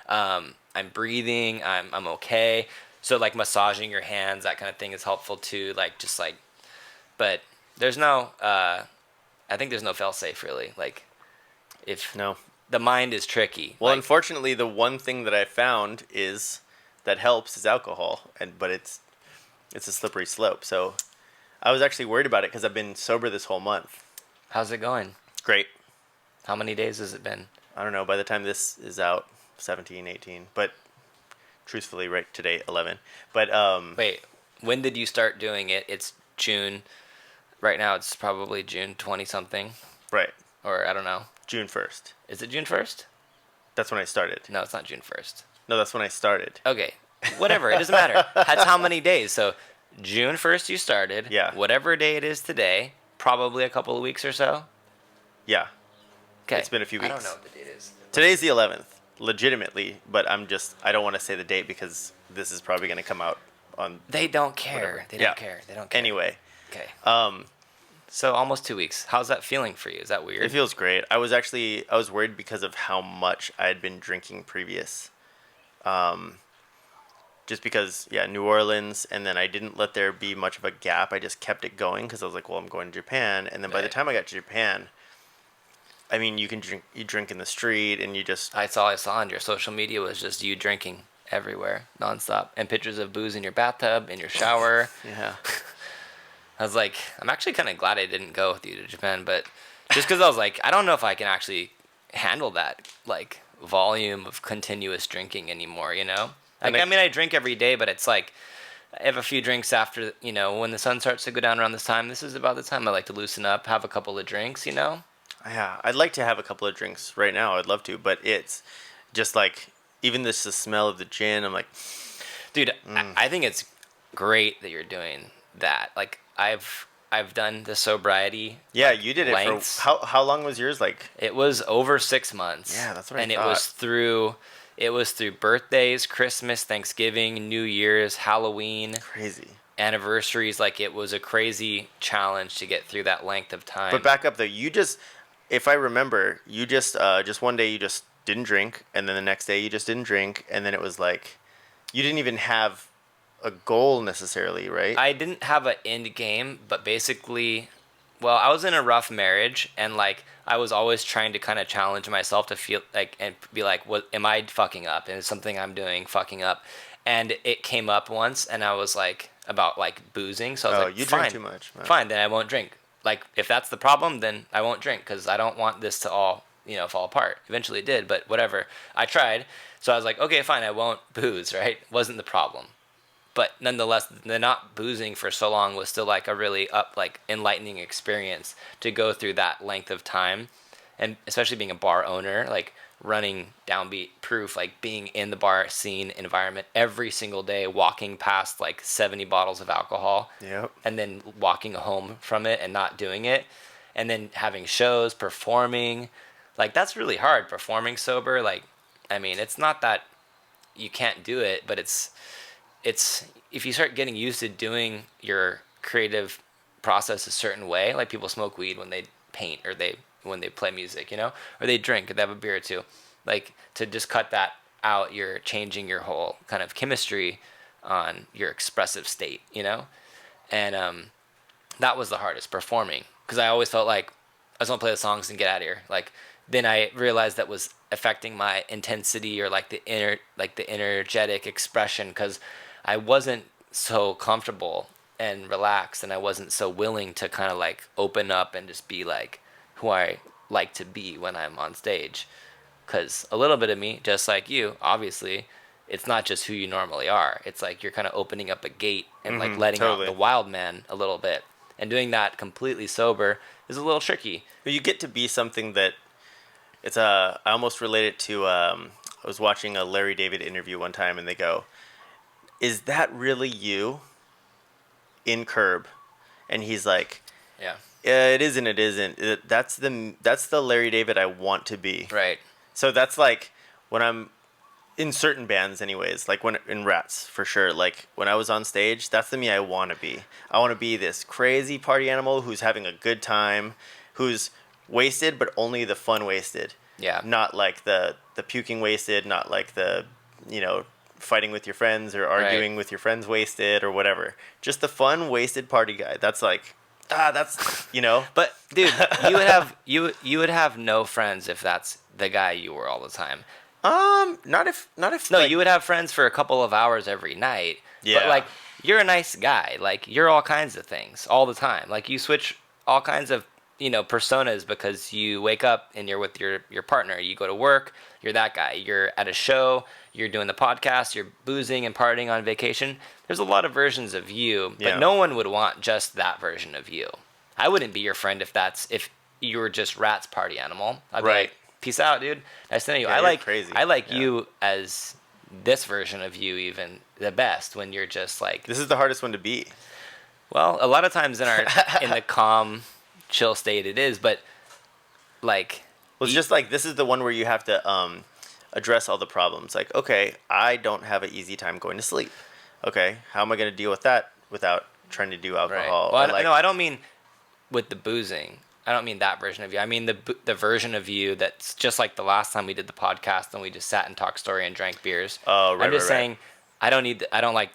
I'm breathing, I'm okay. So like massaging your hands, that kind of thing is helpful too. Like just like, but there's no, I think there's no fail safe really. Like if No. the mind is tricky. Well, like, unfortunately, the one thing that I found is that helps is alcohol, but it's a slippery slope. So I was actually worried about it because I've been sober this whole month. how's it going? Great. How many days has it been? I don't know. By the time this is out, 17, 18. But truthfully, right today, 11. But Wait, when did you start doing it? It's June. Right now it's probably June 20 something. right, Or I don't know. June 1st. Is it June 1st? That's when I started. No, it's not June 1st. No, that's when I started. Okay. Whatever. It doesn't matter. That's how many days. So June 1st you started. Yeah. Whatever day it is today, probably a couple of weeks or so. Yeah. Okay. It's been a few I don't weeks. know what the date is. Today's the 11th, legitimately, but I don't want to say the date because this is probably going to come out on. They don't care. Whatever. They Yeah. don't care. They don't care. Anyway, Okay. um, So almost 2 weeks. How's that feeling for you? Is that weird? it feels great. I was worried because of how much I had been drinking previous. Just because, New Orleans, and then I didn't let there be much of a gap. I just kept it going because I was like, well, I'm going to Japan. And then by the Right. time I got to Japan, I mean, you drink in the street and you just, I saw on your social media was just you drinking everywhere, nonstop, and pictures of booze in your bathtub, in your shower. yeah. I was like, I'm actually kind of glad I didn't go with you to Japan, but just because I was like, I don't know if I can actually handle that like volume of continuous drinking anymore. Like, And I mean, I drink every day, but it's like I have a few drinks after, when the sun starts to go down around this time. This is about the time I like to loosen up, have a couple of drinks. Yeah, I'd like to have a couple of drinks right now. I'd love to, but it's just like, even the smell of the gin, I'm like, Dude, I think it's great that you're doing that. Like I've done the sobriety. yeah, you did it lengths. for, how long was yours? Like, It was over 6 months. Yeah, that's what I and thought. it was through birthdays, Christmas, Thanksgiving, New Year's, Halloween, crazy. anniversaries. Like it was a crazy challenge to get through that length of time. But back up though, if I remember, you just one day you just didn't drink, and then the next day you just didn't drink, and then it was like, you didn't even have a goal necessarily, right? I didn't have an end game, but basically, well, I was in a rough marriage, and like I was always trying to kind of challenge myself to feel like and be like, what am I fucking up? And it's something I'm doing fucking up. And it came up once, and I was like about like boozing, so I was Oh, like, you fine, drink too much. Wow. fine, then I won't drink. Like if that's the problem, then I won't drink because I don't want this to all fall apart. Eventually it did, but whatever. I tried, so I was like, okay, fine, I won't booze. Right, wasn't the problem. But nonetheless, the not boozing for so long was still like a really enlightening experience to go through that length of time, and especially being a bar owner, like running downbeat proof, like being in the bar scene environment every single day, walking past like 70 bottles of alcohol, Yep. and then walking home from it and not doing it, and then having shows, performing, like that's really hard performing sober. Like, I mean, it's not that you can't do it, but it's if you start getting used to doing your creative process a certain way, like people smoke weed when they paint or when they play music, or they drink or they have a beer or two, like to just cut that out, you're changing your whole kind of chemistry on your expressive state, and that was the hardest, performing, because I always felt like I just want to play the songs and get out of here. Like then I realized that was affecting my intensity or like the energetic expression, because I wasn't so comfortable and relaxed, and I wasn't so willing to kind of like open up and just be like who I like to be when I'm on stage. Because a little bit of me, just like you, obviously, it's not just who you normally are. It's like you're kind of opening up a gate and like letting totally. out the wild man a little bit. And doing that completely sober is a little tricky. You get to be something that I almost relate it to. I was watching a Larry David interview one time, and they go, "Is that really you in Curb?" And he's like, Yeah. "It isn't. It isn't. That's the Larry David I want to be." Right. So that's like when I'm in certain bands, anyways. Like when in Rats, for sure. Like when I was on stage, that's the me I want to be. I want to be this crazy party animal who's having a good time, who's wasted, but only the fun wasted. Yeah. Not like the puking wasted, not like the, fighting with your friends or arguing with your friends wasted or whatever. Just the fun wasted party guy. That's like, that's. But dude, you would have no friends if that's the guy you were all the time. Not if. No, you would have friends for a couple of hours every night. Yeah. But like, you're a nice guy. Like, you're all kinds of things all the time. Like, you switch all kinds of personas because you wake up and you're with your partner. You go to work, you're that guy. You're at a show, you're doing the podcast, you're boozing and partying on vacation. There's a lot of versions of you, but no one would want just that version of you. I wouldn't be your friend if you were just Rat's party animal. I'd be like, peace out, dude. Nice to know you. Yeah, you're crazy. I like you as this version of you even the best, when you're just like, this is the hardest one to be. Well, a lot of times in the calm, chill state it is, but like, well, it's just like this is the one where you have to address all the problems. Like, okay, I don't have an easy time going to sleep. Okay, how am I going to deal with that without trying to do alcohol? Right. Well, I don't mean with the boozing. I don't mean that version of you. I mean the version of you that's just like the last time we did the podcast and we just sat and talked story and drank beers. Oh, right. I'm just saying, I don't like,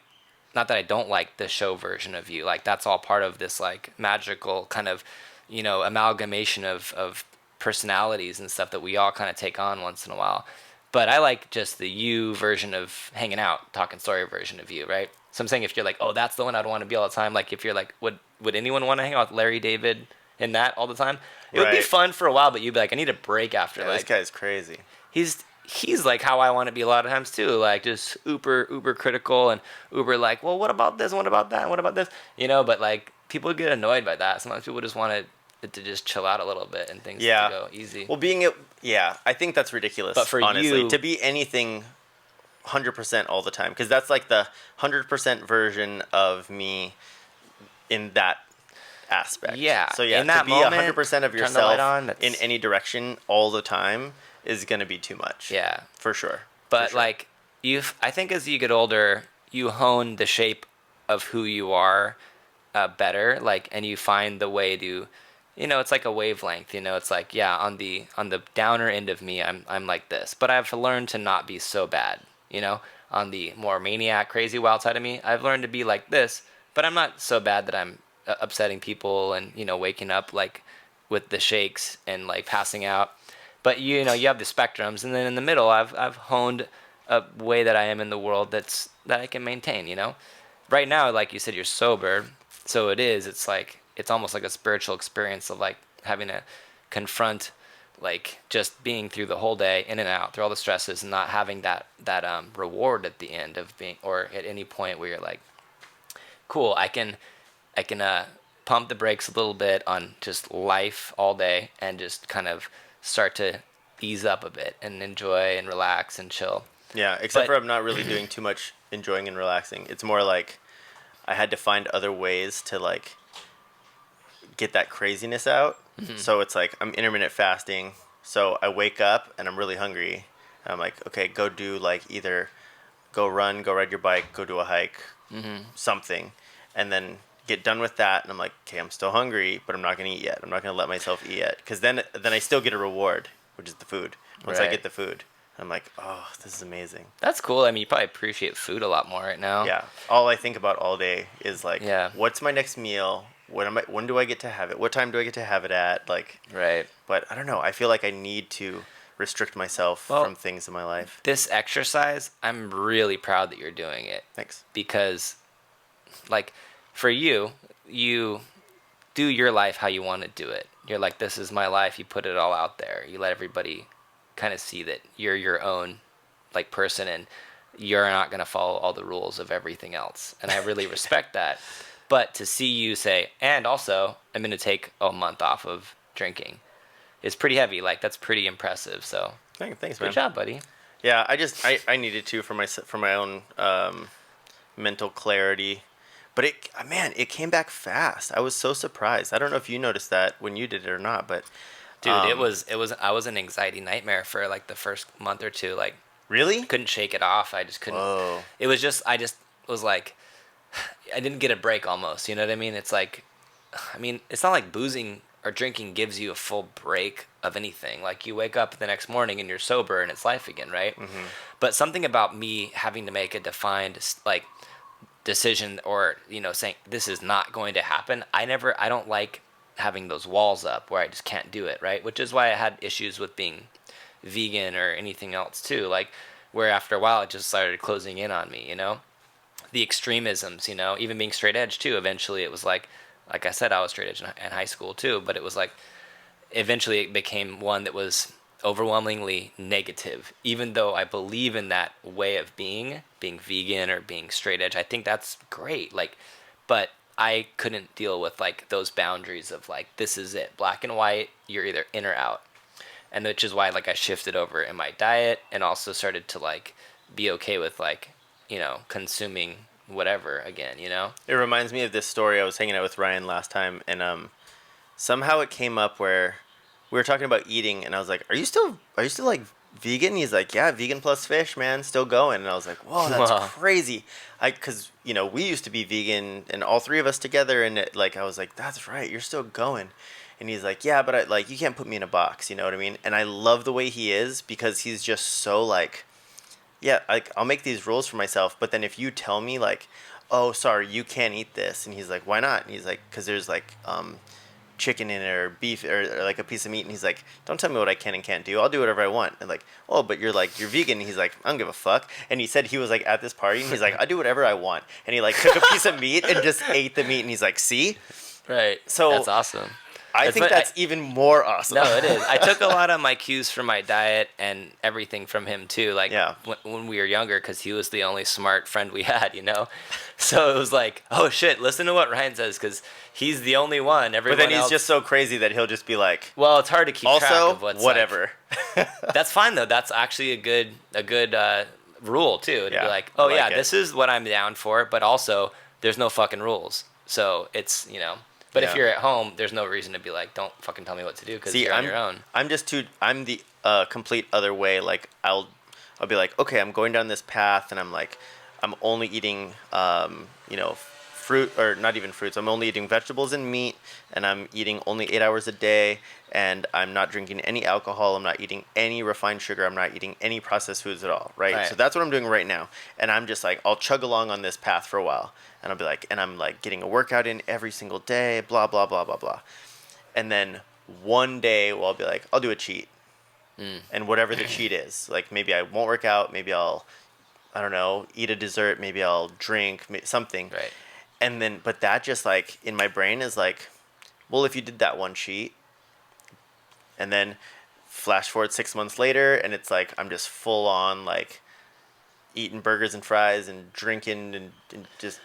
not that I don't like the show version of you. Like, that's all part of this like magical kind of, amalgamation of personalities and stuff that we all kind of take on once in a while. But I like just the you version of hanging out, talking story version of you, right? So I'm saying, if you're like, oh, that's the one I'd want to be all the time. Like, if you're like, would anyone want to hang out with Larry David and that all the time? It would be fun for a while, but you'd be like, I need a break after. Yeah, like, this guy's crazy. He's like how I want to be a lot of times too, like just uber critical and uber like, well, what about this? What about that? What about this? But like, people get annoyed by that. Sometimes people just want it to just chill out a little bit and things to go easy. Well, I think that's ridiculous. But for honestly, you, to be anything 100% all the time, because that's like the 100% version of me in that aspect. Yeah. So in that to be moment, 100% of yourself in any direction all the time is going to be too much. Yeah. For sure. But like, I think as you get older, you hone the shape of who you are better, like, and you find the way to, it's like a wavelength, it's like, yeah, on the downer end of me, I'm like this, but I've learned to not be so bad, on the more maniac, crazy wild side of me. I've learned to be like this, but I'm not so bad that I'm upsetting people and, waking up like with the shakes and like passing out. But you have the spectrums, and then in the middle, I've honed a way that I am in the world that I can maintain. Right now, like you said, you're sober, so it's like it's almost like a spiritual experience of like having to confront like just being through the whole day in and out through all the stresses and not having that reward at the end of being, or at any point where you're like, cool, I can pump the brakes a little bit on just life all day and just kind of start to ease up a bit and enjoy and relax and chill. Yeah, except for I'm not really doing too much enjoying and relaxing. It's more like I had to find other ways to like get that craziness out. Mm-hmm. So it's like I'm intermittent fasting. So I wake up and I'm really hungry. I'm like, okay, go do like either go run, go ride your bike, go do a hike, something. And then get done with that, and I'm like, okay, I'm still hungry, but I'm not gonna eat yet. I'm not gonna let myself eat yet, because then I still get a reward, which is the food. Once I get the food, I'm like, oh, this is amazing. That's cool. I mean, you probably appreciate food a lot more right now. Yeah, all I think about all day is like, what's my next meal? When do I get to have it? What time do I get to have it at? Like, right. But I don't know. I feel like I need to restrict myself from things in my life. This exercise, I'm really proud that you're doing it. Thanks. Because, like, for you do your life how you want to do it. You're like, this is my life. You put it all out there. You let everybody kind of see that you're your own like person, and you're not going to follow all the rules of everything else. And I really respect that. But to see you say, and also I'm going to take a month off of drinking is pretty heavy. Like, that's pretty impressive. So thanks, man. Good job, buddy. Yeah, I needed to for my own mental clarity. But it came back fast. I was so surprised. I don't know if you noticed that when you did it or not, but dude, I was an anxiety nightmare for like the first month or two. Like, really? Couldn't shake it off. I just couldn't. Whoa. It was just, I just was like, I didn't get a break almost. You know what I mean? It's like, I mean, it's not like boozing or drinking gives you a full break of anything. Like, you wake up the next morning and you're sober and it's life again, right? Mm-hmm. But something about me having to make a defined like decision, or saying this is not going to happen, I don't like having those walls up where I just can't do it, right? Which is why I had issues with being vegan or anything else too, like where after a while it just started closing in on me, the extremisms, even being straight edge too. Eventually it was like I said, I was straight edge in high school too, but it was like eventually it became one that was overwhelmingly negative, even though I believe in that way of being vegan or being straight edge. I think that's great. Like, but I couldn't deal with like those boundaries of like, this is it, black and white, you're either in or out. And which is why like I shifted over in my diet and also started to like be okay with like, consuming whatever again, It reminds me of this story. I was hanging out with Ryan last time, and somehow it came up where we were talking about eating, and I was like, "Are you still like vegan?" He's like, "Yeah, vegan plus fish, man, still going." And I was like, "Whoa, that's crazy!" Because we used to be vegan, and all three of us together, and I was like, "That's right, you're still going." And he's like, "Yeah, but you can't put me in a box, you know what I mean?" And I love the way he is, because he's just so like, yeah, like I'll make these rules for myself, but then if you tell me like, "Oh, sorry, you can't eat this," and he's like, "Why not?" And he's like, "Because there's like chicken in it or beef or like a piece of meat," and he's like, "Don't tell me what I can and can't do. I'll do whatever I want." And like, "Oh, but you're vegan." And he's like, "I don't give a fuck." And he said he was like at this party, and he's like, "I do whatever I want." And he like took a piece of meat and just ate the meat, and he's like, "See?" Right. So that's awesome. I think that's even more awesome. No, it is. I took a lot of my cues from my diet and everything from him too. Like when we were younger, because he was the only smart friend we had, So it was like, oh shit, listen to what Ryan says, because he's the only one. But then he's just so crazy that he'll just be like, well, it's hard to keep track of what's whatever. Like. That's fine though. That's actually a good rule too. To be like, oh yeah, this is what I'm down for, but also there's no fucking rules. So it's But if you're at home, there's no reason to be like, don't fucking tell me what to do, because you're on your own. I'm the complete other way. Like I'll be like, okay, I'm going down this path, and I'm like, I'm only eating, fruit, or not even fruits. I'm only eating vegetables and meat, and I'm eating only 8 hours a day, and I'm not drinking any alcohol. I'm not eating any refined sugar. I'm not eating any processed foods at all, right? Right. So that's what I'm doing right now. And I'm just like, I'll chug along on this path for a while, and I'll be like, and I'm like getting a workout in every single day, blah, blah, blah, blah, blah. And then one day, well, I'll be like, I'll do a cheat. And whatever the cheat is, like maybe I won't work out, maybe I don't know, eat a dessert, maybe I'll drink something. Right. And then, but that just like in my brain is like, well, if you did that one cheat, and then flash forward 6 months later, and it's like I'm just full on like eating burgers and fries and drinking and just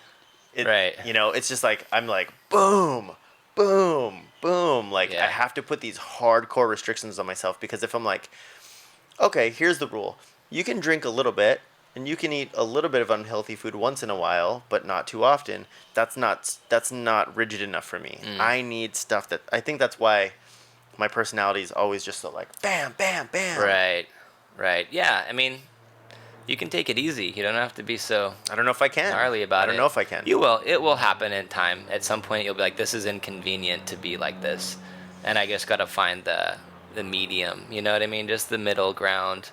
Right. You know, it's just like I'm like boom, boom, boom. Like Yeah. I have to put these hardcore restrictions on myself, because if I'm like, okay, here's the rule: you can drink a little bit and you can eat a little bit of unhealthy food once in a while, but not too often. That's not rigid enough for me. I need stuff that I think that's why my personality is always just so like bam, bam, bam. Right. Right. Yeah. I mean, you can take it easy. You don't have to be so I don't know if I can. gnarly about it. I don't know if I can. You will. It will happen in time. At some point, you'll be like, "This is inconvenient to be like this," and I just gotta find the medium. You know what I mean? Just the middle ground.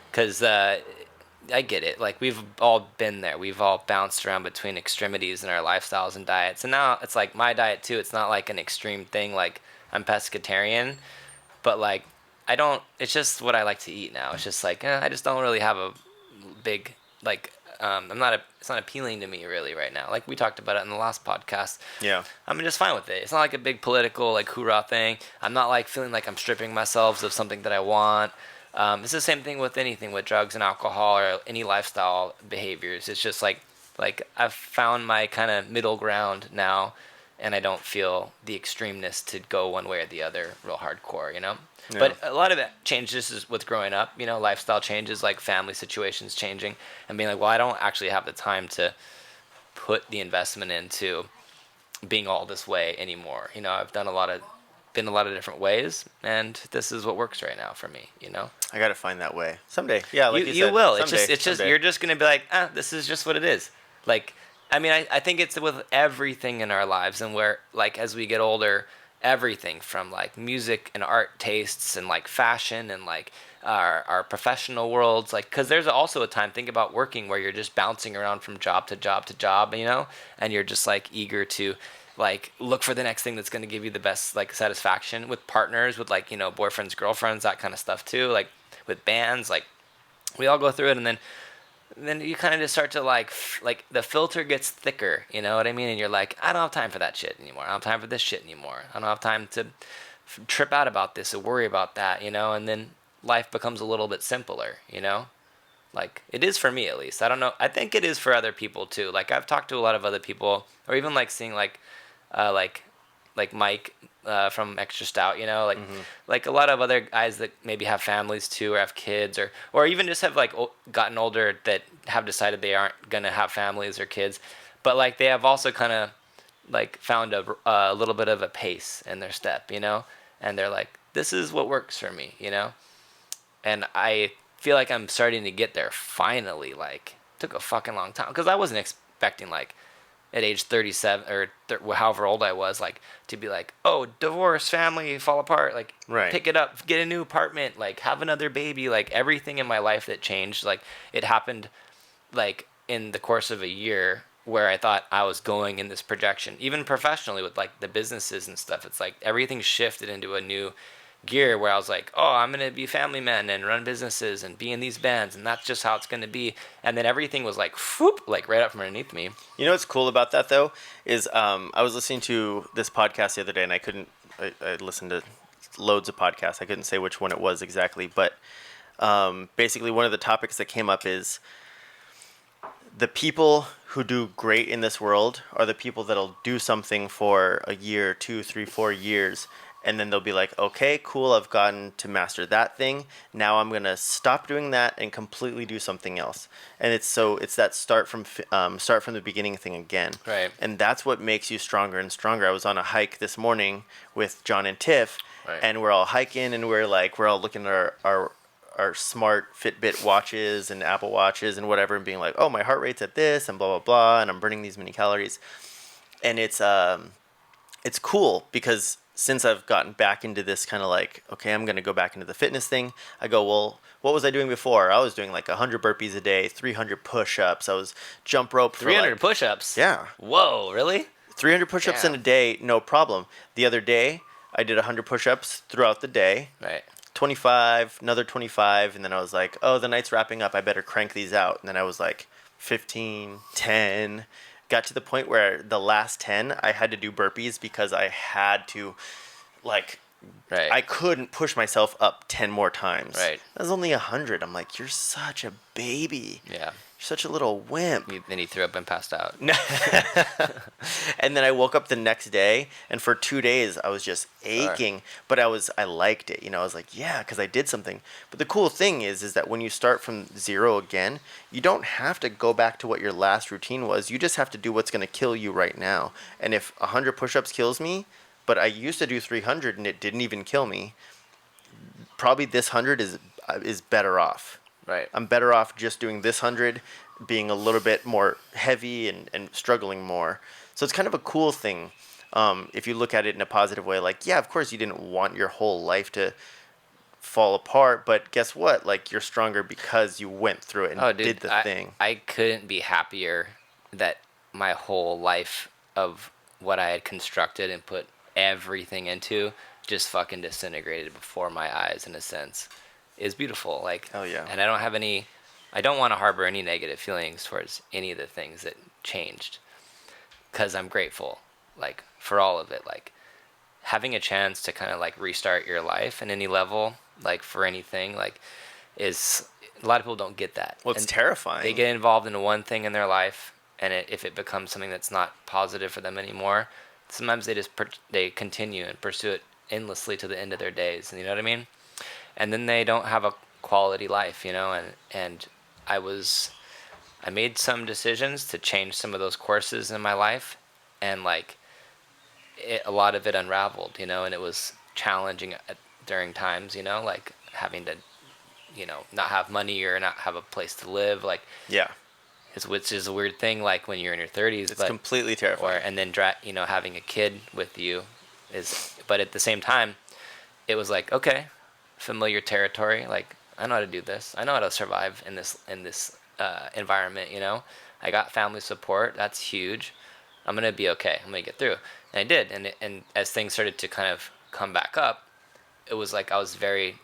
Because I get it. Like, we've all been there. We've all bounced around between extremities in our lifestyles and diets. And now it's like my diet too. It's not like an extreme thing. Like, I'm pescatarian, but like I don't. It's just what I like to eat now. It's just like I just don't really have a big like. I'm not. It's not appealing to me really right now. Like we talked about it in the last podcast. Yeah. I'm just fine with it. It's not like a big political like hoorah thing. I'm not like feeling like I'm stripping myself of something that I want. It's the same thing with anything, with drugs and alcohol or any lifestyle behaviors. It's just like I've found my kind of middle ground now, and I don't feel the extremeness to go one way or the other real hardcore, you know? Yeah. But a lot of it changes with growing up, you know, lifestyle changes, like family situations changing, and being like, well, I don't actually have the time to put the investment into being all this way anymore. You know, I've been a lot of different ways, and this is what works right now for me, you know? I gotta find that way someday. Yeah, like you You said, will. someday, It's just someday. you're just gonna be like, this is just what it is. Like, I mean, I think it's with everything in our lives, and where like as we get older, everything from like music and art tastes and like fashion and like our professional worlds, like, because there's also a time, think about working, where you're just bouncing around from job to job to job, you know, and you're just like eager to like look for the next thing that's going to give you the best like satisfaction, with partners, with like, you know, boyfriends, girlfriends, that kind of stuff too, like with bands. Like we all go through it, and then you kind of just start to like the filter gets thicker, you know what I mean? And you're like, I don't have time for that shit anymore. I don't have time for this shit anymore. I don't have time to trip out about this or worry about that, you know? And then life becomes a little bit simpler, you know? Like it is for me, at least. I don't know. I think it is for other people too. Like I've talked to a lot of other people, or even like seeing like Mike from Extra Stout, you know, like a lot of other guys that maybe have families too, or have kids, or even just have like gotten older, that have decided they aren't gonna have families or kids, but like they have also kind of like found a little bit of a pace in their step, you know, and they're like, this is what works for me, you know, and I feel like I'm starting to get there finally. Like took a fucking long time, because I wasn't expecting like at age 37 or however old I was, like to be like, oh, divorce, family, fall apart, like Right. pick it up, get a new apartment, like have another baby, like everything in my life that changed, like it happened like in the course of a year, where I thought I was going in this projection, even professionally with like the businesses and stuff. It's like everything shifted into a new gear, where I was like, oh, I'm going to be family man and run businesses and be in these bands, and that's just how it's going to be. And then everything was like, whoop, like right up from underneath me. You know what's cool about that though is I was listening to this podcast the other day, and I listened to loads of podcasts. I couldn't say which one it was exactly, but basically one of the topics that came up is the people who do great in this world are the people that'll do something for a year, 2, 3, 4 years, and then they'll be like, okay, cool, I've gotten to master that thing. Now I'm gonna stop doing that and completely do something else. And it's that start from the beginning thing again. Right. And that's what makes you stronger and stronger. I was on a hike this morning with John and Tiff, Right. and we're all hiking, and we're all looking at our smart Fitbit watches and Apple watches and whatever, and being like, oh, my heart rate's at this and blah blah blah, and I'm burning these many calories. and it's cool because since I've gotten back into this kind of like, okay, I'm going to go back into the fitness thing, I go, well, what was I doing before? I was doing like 100 burpees a day, 300 push-ups. I was jump rope for 300 like, push-ups. yeah, Whoa, really? 300 push-ups in a Damn. day, no problem. The other day, I did 100 push-ups throughout the day. Right. 25, another 25, and then I was like, oh, the night's wrapping up. I better crank these out. And then I was like 15, 10. Got to the point where the last 10, I had to do burpees because I had to, like, Right. I couldn't push myself up 10 more times. Right. That was only 100. I'm like, you're such a baby. Yeah. You're such a little wimp. Then he threw up and passed out. And then I woke up the next day, and for 2 days I was just aching. But I liked it. I was like, yeah, because I did something. But the cool thing is that when you start from zero again, you don't have to go back to what your last routine was. You just have to do what's going to kill you right now. And if 100 push-ups kills me, but I used to do 300 and it didn't even kill me, probably this 100 is better off. Right. I'm better off just doing this 100, being a little bit more heavy and struggling more. So it's kind of a cool thing if you look at it in a positive way. Like, yeah, of course you didn't want your whole life to fall apart, but guess what? Like, you're stronger because you went through it and did the thing. I couldn't be happier that my whole life of what I had constructed and put everything into just fucking disintegrated before my eyes, in a sense. Is beautiful. Like, oh yeah. And I don't want to harbor any negative feelings towards any of the things that changed, because I'm grateful, like, for all of it. Like, having a chance to kind of like restart your life in any level, like for anything, like, is, a lot of people don't get that. Well, it's and terrifying. They get involved in one thing in their life, and if it becomes something that's not positive for them anymore, sometimes they continue and pursue it endlessly to the end of their days. And you know what I mean? And then they don't have a quality life, and I made some decisions to change some of those courses in my life, and like a lot of it unraveled, and it was challenging during times, like having to, not have money or not have a place to live, like, yeah, which is a weird thing, like when you're in your 30s. It's completely terrifying. And then having a kid with you but at the same time, it was like, okay, familiar territory. Like, I know how to do this. I know how to survive in this environment. I got family support. That's huge. I'm gonna be okay. I'm gonna get through. And I did. And as things started to kind of come back up, it was like I was very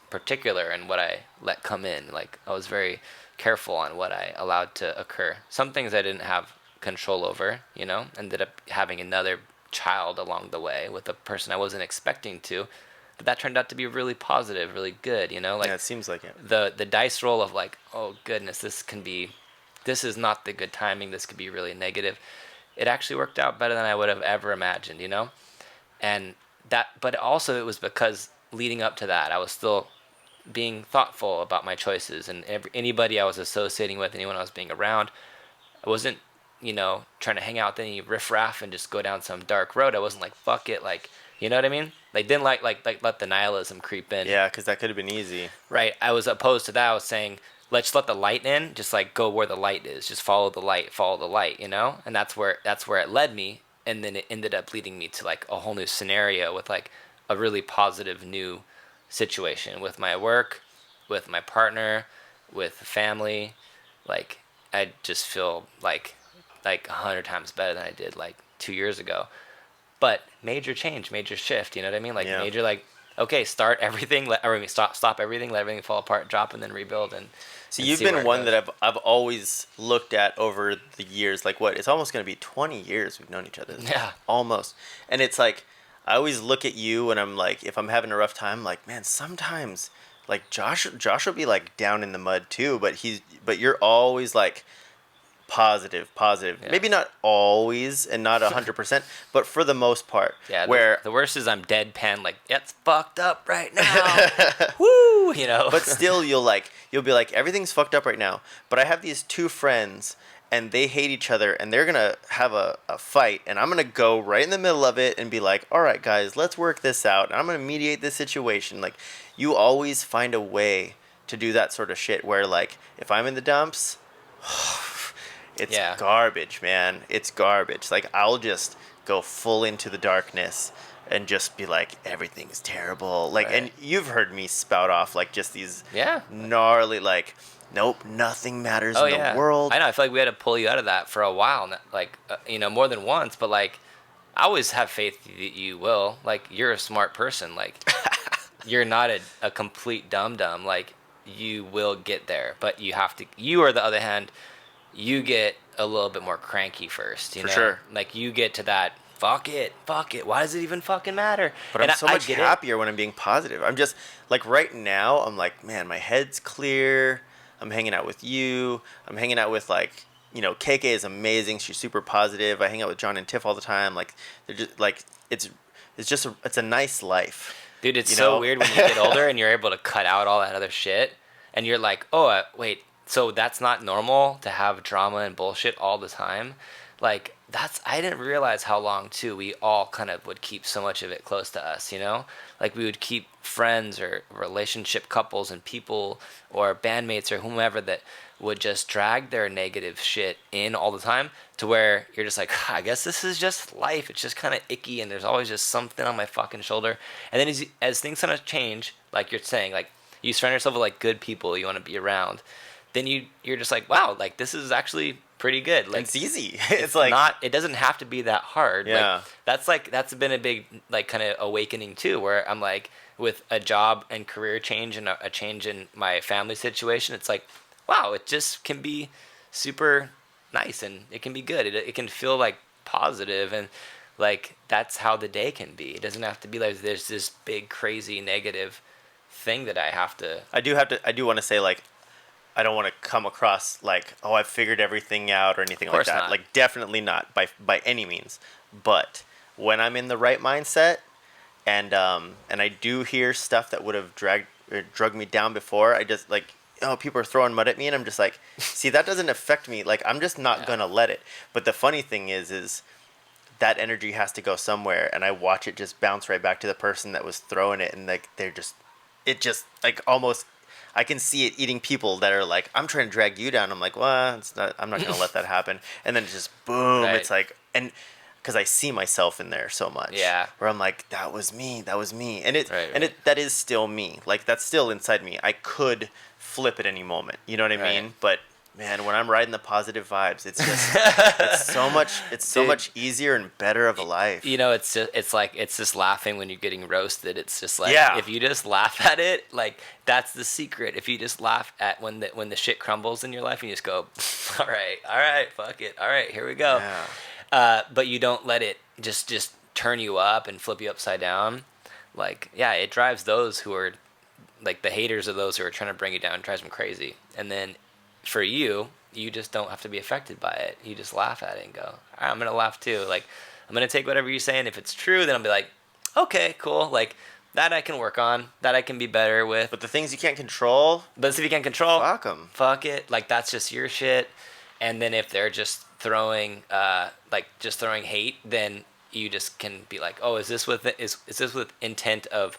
particular in what I let come in. Like, I was very careful on what I allowed to occur. Some things I didn't have control over. Ended up having another child along the way with a person I wasn't expecting to. But that turned out to be really positive, really good, Like, yeah, it seems like it. The dice roll of like, oh goodness, this is not the good timing. This could be really negative. It actually worked out better than I would have ever imagined, And but also it was because leading up to that, I was still being thoughtful about my choices, and anybody I was associating with, anyone I was being around, I wasn't, trying to hang out with any riffraff and just go down some dark road. I wasn't like, fuck it, like, you know what I mean? Like, didn't like let the nihilism creep in. Yeah, because that could have been easy. Right. I was opposed to that. I was saying, let's let the light in. Just like go where the light is. Just follow the light. And that's where it led me. And then it ended up leading me to like a whole new scenario with like a really positive new situation with my work, with my partner, with the family. Like, I just feel like 100 times better than I did like 2 years ago. But major change, major shift, you know what I mean? Like, major, like, okay, start everything, stop everything, let everything fall apart, drop, and then rebuild. And so you've been one that I've always looked at over the years. Like, what? It's almost going to be 20 years we've known each other. Yeah. Almost. And it's like, I always look at you and I'm like, if I'm having a rough time, like, man, sometimes, like, Josh will be like down in the mud too, but you're always like positive. Yeah. Maybe not always and not 100%, but for the most part. Yeah. Where the worst is I'm deadpan, like, it's fucked up right now. Woo, But still, you'll be like, everything's fucked up right now. But I have these two friends, and they hate each other, and they're gonna have a fight, and I'm gonna go right in the middle of it and be like, all right, guys, let's work this out, and I'm gonna mediate this situation. Like, you always find a way to do that sort of shit where, like, if I'm in the dumps, It's Yeah. garbage, man. It's garbage. Like, I'll just go full into the darkness and just be like, everything's terrible. Like, Right. and you've heard me spout off like just these Yeah. gnarly, like, nope, nothing matters Oh in the yeah. world. I know. I feel like we had to pull you out of that for a while, like more than once. But like, I always have faith that you will. Like, you're a smart person. Like, you're not a complete dum dum. Like, you will get there, but you have to. You, on the other hand, you get a little bit more cranky first. You For know, sure. like you get to that. Fuck it. Why does it even fucking matter? But And I'm so I much get it. happier when I'm being positive. I'm just like right now, I'm like, man, my head's clear. I'm hanging out with you. I'm hanging out with like, KK is amazing. She's super positive. I hang out with John and Tiff all the time. Like they're just like it's a nice life. Dude, it's you so know? weird when you get older and you're able to cut out all that other shit, and you're like, oh, wait, so that's not normal to have drama and bullshit all the time? Like, I didn't realize how long, too, we all kind of would keep so much of it close to us, you know? Like, we would keep friends or relationship couples and people or bandmates or whomever that would just drag their negative shit in all the time, to where you're just like, I guess this is just life. It's just kind of icky, and there's always just something on my fucking shoulder. And then as things kind of change, like you're saying, like you surround yourself with like good people you want to be around, then you're just like, wow, like this is actually pretty good. Like, It's easy. It's like not, it doesn't have to be that hard. Yeah. That's been a big like kind of awakening too, where I'm like, with a job and career change and a change in my family situation, it's like, wow, it just can be super nice, and it can be good. It can feel like positive, and like that's how the day can be. It doesn't have to be like there's this big crazy negative thing that I have to. I do want to say, like, I don't want to come across like, oh, I've figured everything out or anything like course that. not. Like, definitely not by any means. But when I'm in the right mindset, and I do hear stuff that would have drug me down before, I just like, people are throwing mud at me, and I'm just like, see, that doesn't affect me. Like, I'm just not gonna let it. But the funny thing is that energy has to go somewhere, and I watch it just bounce right back to the person that was throwing it, and like it just like almost, I can see it eating people that are like, I'm trying to drag you down. I'm like, well, I'm not gonna let that happen. And then it's just boom. Right. It's like, and because I see myself in there so much. Yeah. Where I'm like, that was me, and it Right, and right. it that is still me. Like, that's still inside me. I could flip at any moment. You know what I Right. mean? But man, when I'm riding the positive vibes, it's just it's so Dude. much easier and better of a life. It's just laughing when you're getting roasted. It's just like, Yeah. if you just laugh at it, like that's the secret. If you just laugh at when the shit crumbles in your life, and you just go, all right, fuck it, all right, here we go. Yeah. But you don't let it just turn you up and flip you upside down. Like, yeah, it drives those who are like the haters of those who are trying to bring you down. It drives them crazy. And then for you just don't have to be affected by it. You just laugh at it and go, all right, I'm gonna laugh too. Like, I'm gonna take whatever you're saying. If it's true, then I'll be like, okay, cool. Like, that I can work on. That I can be better with. But the things you can't control, But if you can't control, fuck 'em. Fuck it. Like, that's just your shit. And then if they're just throwing hate, then you just can be like, oh, is this with intent of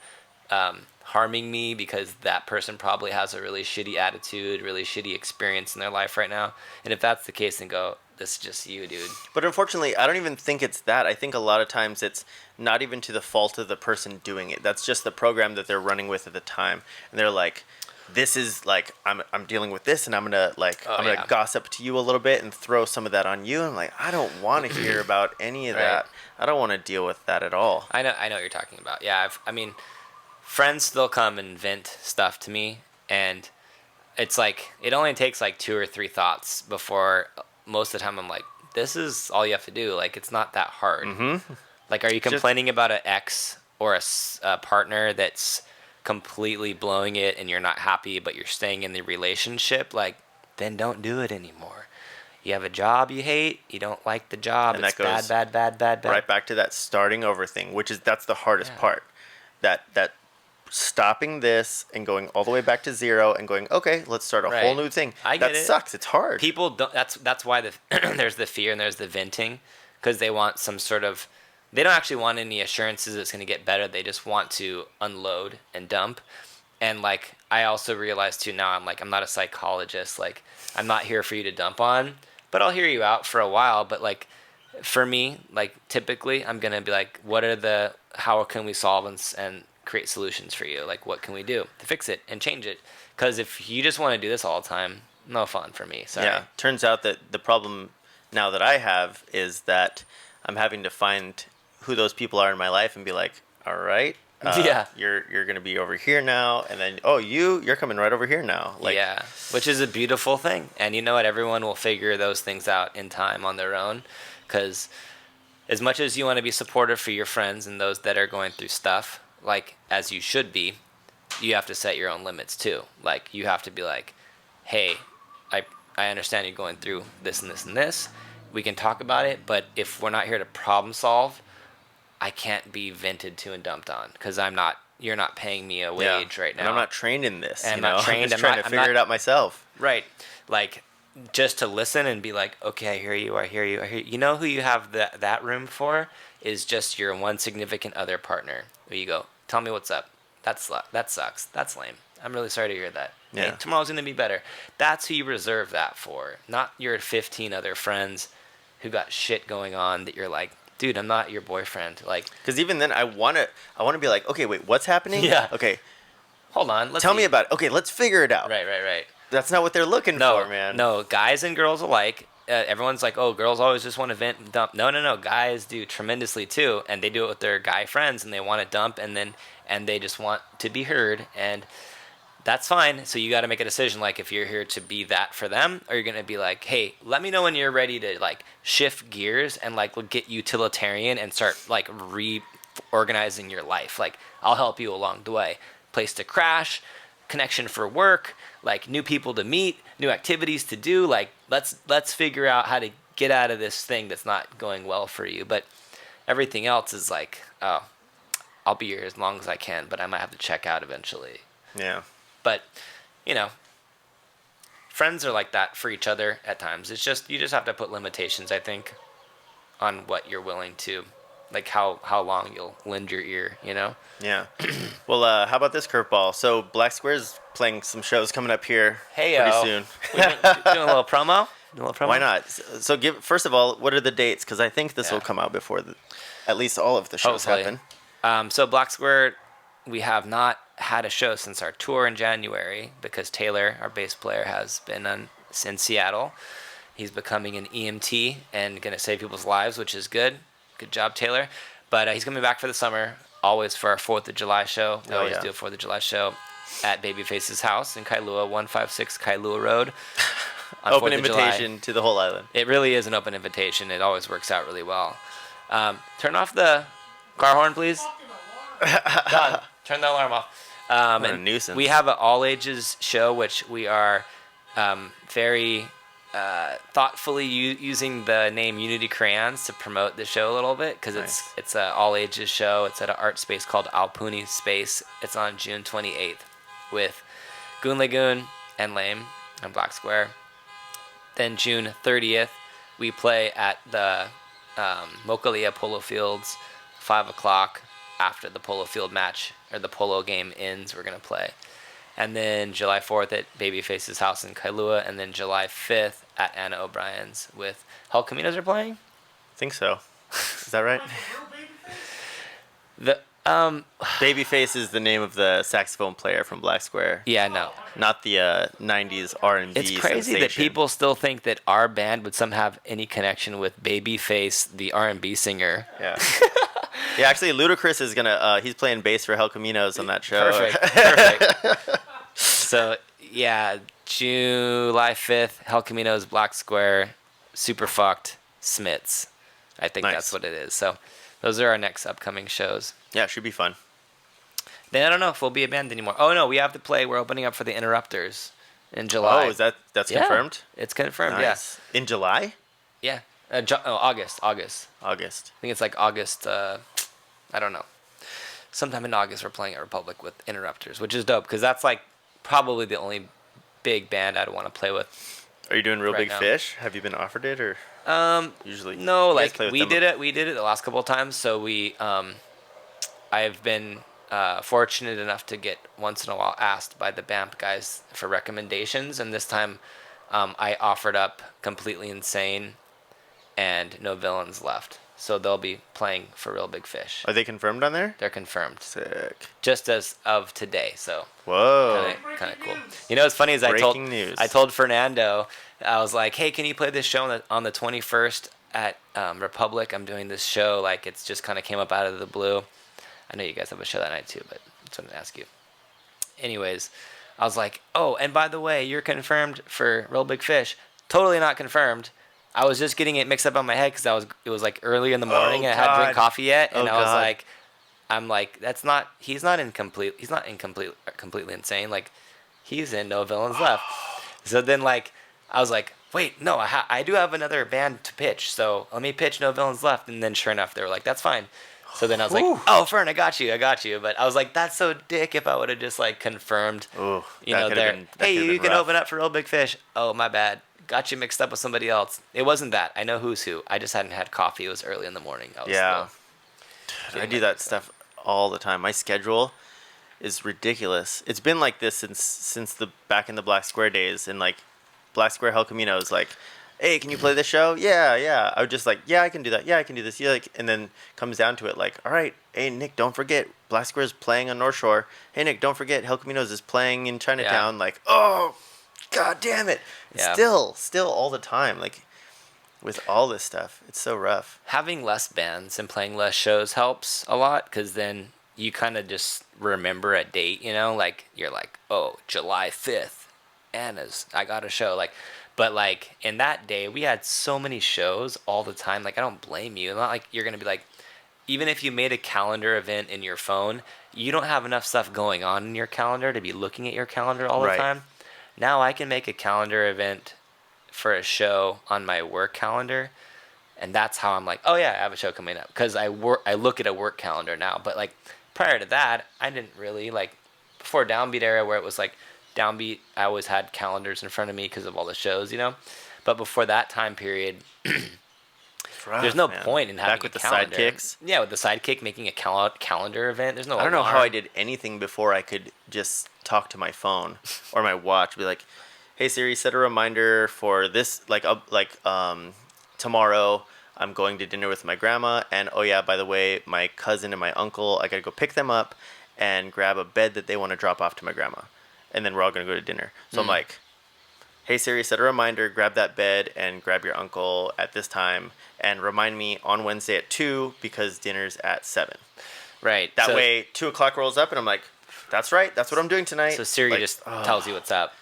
harming me, because that person probably has a really shitty attitude, really shitty experience in their life right now. And if that's the case, then go, this is just you, dude. But unfortunately, I don't even think it's that. I think a lot of times it's not even to the fault of the person doing it. That's just the program that they're running with at the time. And they're like, this is like, I'm dealing with this, and I'm gonna gossip to you a little bit and throw some of that on you. And I'm like, I don't want to hear about any of Right. that. I don't want to deal with that at all. I know what you're talking about. Yeah, friends still come and vent stuff to me, and it's like, it only takes like 2 or 3 thoughts before most of the time I'm like, this is all you have to do. Like, it's not that hard. Mm-hmm. Like, are you complaining about an ex or a partner that's completely blowing it and you're not happy, but you're staying in the relationship? Like, then don't do it anymore. You have a job you hate, you don't like the job, And it's that goes bad. Right back to that starting over thing, that's the hardest part. That stopping this and going all the way back to zero and going, okay, let's start a Right. whole new thing. I get that it. sucks. It's hard. People don't. That's why there's the fear and there's the venting, because they want some sort of. They don't actually want any assurances it's going to get better. They just want to unload and dump. And like, I also realize too now, I'm not a psychologist. Like, I'm not here for you to dump on, but I'll hear you out for a while. But like, for me, like typically, I'm gonna be like, how can we solve and create solutions for you? Like, what can we do to fix it and change it? Because if you just want to do this all the time, no fun for me. Sorry. Yeah. Turns out that the problem now that I have is that I'm having to find who those people are in my life and be like, all right, Yeah. you're gonna be over here now, and then you're coming right over here now. Like, yeah, which is a beautiful thing. And you know what? Everyone will figure those things out in time on their own. Because as much as you want to be supportive for your friends and those that are going through stuff, like as you should be, you have to set your own limits too. Like you have to be like, hey, I understand you're going through this and this and this. We can talk about it, but if we're not here to problem solve, I can't be vented to and dumped on because you're not paying me a wage right now. And I'm not trained in this. And I'm not trained. I'm just trying to figure it out myself. Right. Like just to listen and be like, okay, I hear you. You know who you have that room for is just your one significant other partner. Where you go, tell me what's up. That sucks. That's lame. I'm really sorry to hear that. Yeah. Hey, tomorrow's going to be better. That's who you reserve that for. Not your 15 other friends who got shit going on that you're like, dude, I'm not your boyfriend. Like, because even then I want to be like, okay, wait, what's happening? Yeah. Okay. Hold on. Tell me about it. Okay, let's figure it out. Right. That's not what they're looking for, man. No, guys and girls alike. Everyone's like, oh, girls always just want to vent and dump. No. Guys do tremendously too, and they do it with their guy friends, and they want to dump, and they just want to be heard, and that's fine. So you got to make a decision, like if you're here to be that for them, or you're gonna be like, hey, let me know when you're ready to like shift gears and like get utilitarian and start like reorganizing your life. Like I'll help you along the way. Place to crash, connection for work, like new people to meet, new activities to do. Like let's figure out how to get out of this thing that's not going well for you. But everything else is like, oh, I'll be here as long as I can, but I might have to check out eventually. Yeah. But, friends are like that for each other at times. It's just, you just have to put limitations, I think, on what you're willing to, like how long you'll lend your ear, Yeah. Well, how about this curveball? So Black Square's playing some shows coming up here pretty soon. Doing a little promo? Why not? So first of all, what are the dates? Because I think this will come out before at least all of the shows Hopefully. happen. So Black Square, we have not had a show since our tour in January because Taylor, our bass player, has been in Seattle. He's becoming an EMT and going to save people's lives, which is good. Good job, Taylor. But he's coming back for the summer, always for our 4th of July show. We always do a 4th of July show at Babyface's house in Kailua, 156 Kailua Road. Open invitation to the whole island. It really is an open invitation. It always works out really well. Turn off the car horn, please. Done. Turn the alarm off. What a nuisance. We have an all-ages show, which we are very thoughtfully using the name Unity Crayons to promote the show a little bit because it's an all-ages show. It's at an art space called Alpuni Space. It's on June 28th with Goon Lagoon and Lame and Black Square. Then June 30th, we play at the Mokalia Polo Fields, 5 o'clock. After the polo field match or the polo game ends, we're going to play. And then July 4th at Babyface's house in Kailua, and then July 5th at Anna O'Brien's with Hell Caminos are playing? I think so. Is that right? The Babyface is the name of the saxophone player from Black Square. Yeah, no. Not the 90s R&B It's crazy sensation. that people still think that our band would somehow have any connection with Babyface, the R&B singer. Yeah. Yeah, actually, Ludacris is he's playing bass for Hell Caminos on that show. Perfect. So, yeah, July 5th, Hell Caminos, Black Square, Super Fucked, Smiths. I think that's what it is. So, those are our next upcoming shows. Yeah, it should be fun. Then I don't know if we'll be a band anymore. Oh, no, we have to play. We're opening up for the Interrupters in July. Oh, that's confirmed? It's confirmed, nice. Yeah. In July? Yeah. August. I think it's like August, I don't know. Sometime in August we're playing at Republic with Interrupters, which is dope because that's like probably the only big band I'd want to play with. Are you doing Real right Big now. Fish? Have you been offered it or usually? No, like we did it the last couple of times, so I've been fortunate enough to get once in a while asked by the BAMP guys for recommendations, and this time I offered up Completely Insane and No Villains Left. So they'll be playing for Real Big Fish. Are they confirmed on there? They're confirmed. Sick. Just as of today, so Whoa. kind of cool. You know what's funny is Breaking news. I told Fernando, I was like, hey, can you play this show on the 21st at Republic? I'm doing this show, like it's just kind of came up out of the blue. I know you guys have a show that night too, but I just wanted to ask you. Anyways, I was like, oh, and by the way, you're confirmed for Real Big Fish. Totally not confirmed. I was just getting it mixed up on my head because it was like early in the morning and I hadn't drank coffee yet, and I was like, I'm like, he's not completely insane. Like, he's in No Villains Left. So then, like, I was like, wait, no, I do have another band to pitch, so let me pitch No Villains Left. And then sure enough, they were like, that's fine. So then I was like, oh, Fern, I got you. But I was like, that's so dick if I would have just like confirmed, hey, you can open up for Real Big Fish. Oh, my bad. Got you mixed up with somebody else. It wasn't that. I know who's who. I just hadn't had coffee. It was early in the morning. I do that stuff all the time. My schedule is ridiculous. It's been like this since the back in the Black Square days, and like Black Square El Camino is like, hey, can you play this show? Yeah. I would just like, yeah, I can do that. Yeah, I can do this. Yeah, like, and then comes down to it like, all right, hey Nick, don't forget Black Square is playing on North Shore. Hey Nick, don't forget El Camino's is playing in Chinatown. Like, oh, god damn it. Still all the time, like with all this stuff, it's so rough. Having less bands and playing less shows helps a lot, because then you kind of just remember a date, you know, like you're like, oh, July 5th, I got a show, like, but like in that day we had so many shows all the time. Like, I don't blame you. Not like you're gonna be like, even if you made a calendar event in your phone, you don't have enough stuff going on in your calendar to be looking at your calendar all the time. Now I can make a calendar event for a show on my work calendar, and that's how I'm like, oh yeah, I have a show coming up, because I look at a work calendar now. But like prior to that, I didn't really, like before Downbeat era, where it was like Downbeat, I always had calendars in front of me because of all the shows, you know. But before that time period, there's no point in having back with a the calendar. sidekicks. Yeah, with the sidekick, making a calendar event. There's no. I don't know how I did anything before I could just talk to my phone or my watch. Be like, hey Siri, set a reminder for this. Tomorrow I'm going to dinner with my grandma, and oh yeah, by the way, my cousin and my uncle, I gotta go pick them up and grab a bed that they want to drop off to my grandma, and then we're all gonna go to dinner. So I'm like, hey Siri, set a reminder, grab that bed and grab your uncle at this time, and remind me on Wednesday at 2 because dinner's at 7. Right. That way 2 o'clock rolls up and I'm like, that's right, that's what I'm doing tonight. So Siri just tells you what's up.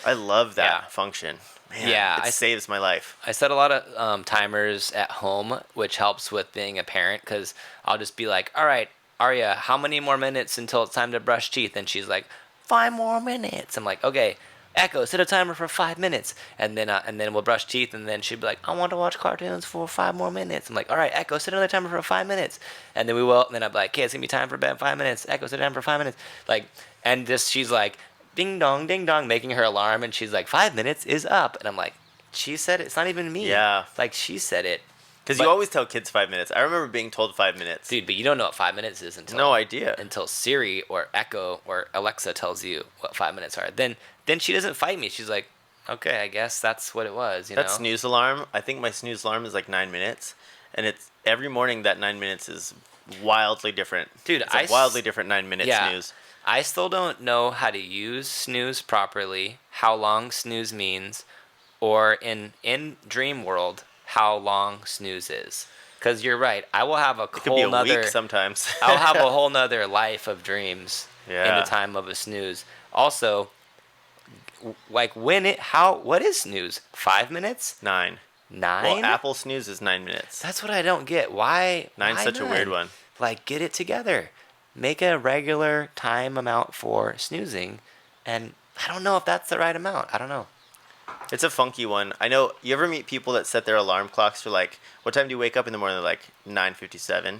I love that function. Man, it saves my life. I set a lot of timers at home, which helps with being a parent, because I'll just be like, all right, Arya, how many more minutes until it's time to brush teeth? And she's like, 5 more minutes. I'm like, okay, Echo, set a timer for 5 minutes. And then we'll brush teeth, and then she'd be like, I want to watch cartoons for 5 more minutes. I'm like, all right, Echo, set another timer for 5 minutes. And then we will, and then I'm like, okay, it's going to be time for bed, 5 minutes. Echo, set a timer for 5 minutes. Like, and she's like, ding dong, making her alarm, and she's like, 5 minutes is up. And I'm like, she said it. It's not even me. Yeah. Like, she said it. Because you always tell kids 5 minutes. I remember being told 5 minutes. Dude, but you don't know what 5 minutes is until... No idea. Until Siri or Echo or Alexa tells you what 5 minutes are. Then she doesn't fight me. She's like, okay, I guess that's what it was, you know? That snooze alarm, I think my snooze alarm is like 9 minutes. And it's every morning that 9 minutes is wildly different. Dude, it's a wildly different 9 minute snooze. I still don't know how to use snooze properly, how long snooze means, or in Dream World, how long snooze is. Because you're right, I will have a whole nother... week sometimes. I'll have a whole nother life of dreams in the time of a snooze. Also, like what is snooze? 5 minutes? 9. 9? Well, Apple snooze is 9 minutes. That's what I don't get. Why? 9's such a weird one. Like, get it together. Make a regular time amount for snoozing, and I don't know if that's the right amount. I don't know. It's a funky one. I know, you ever meet people that set their alarm clocks for like, what time do you wake up in the morning? They're like 9:57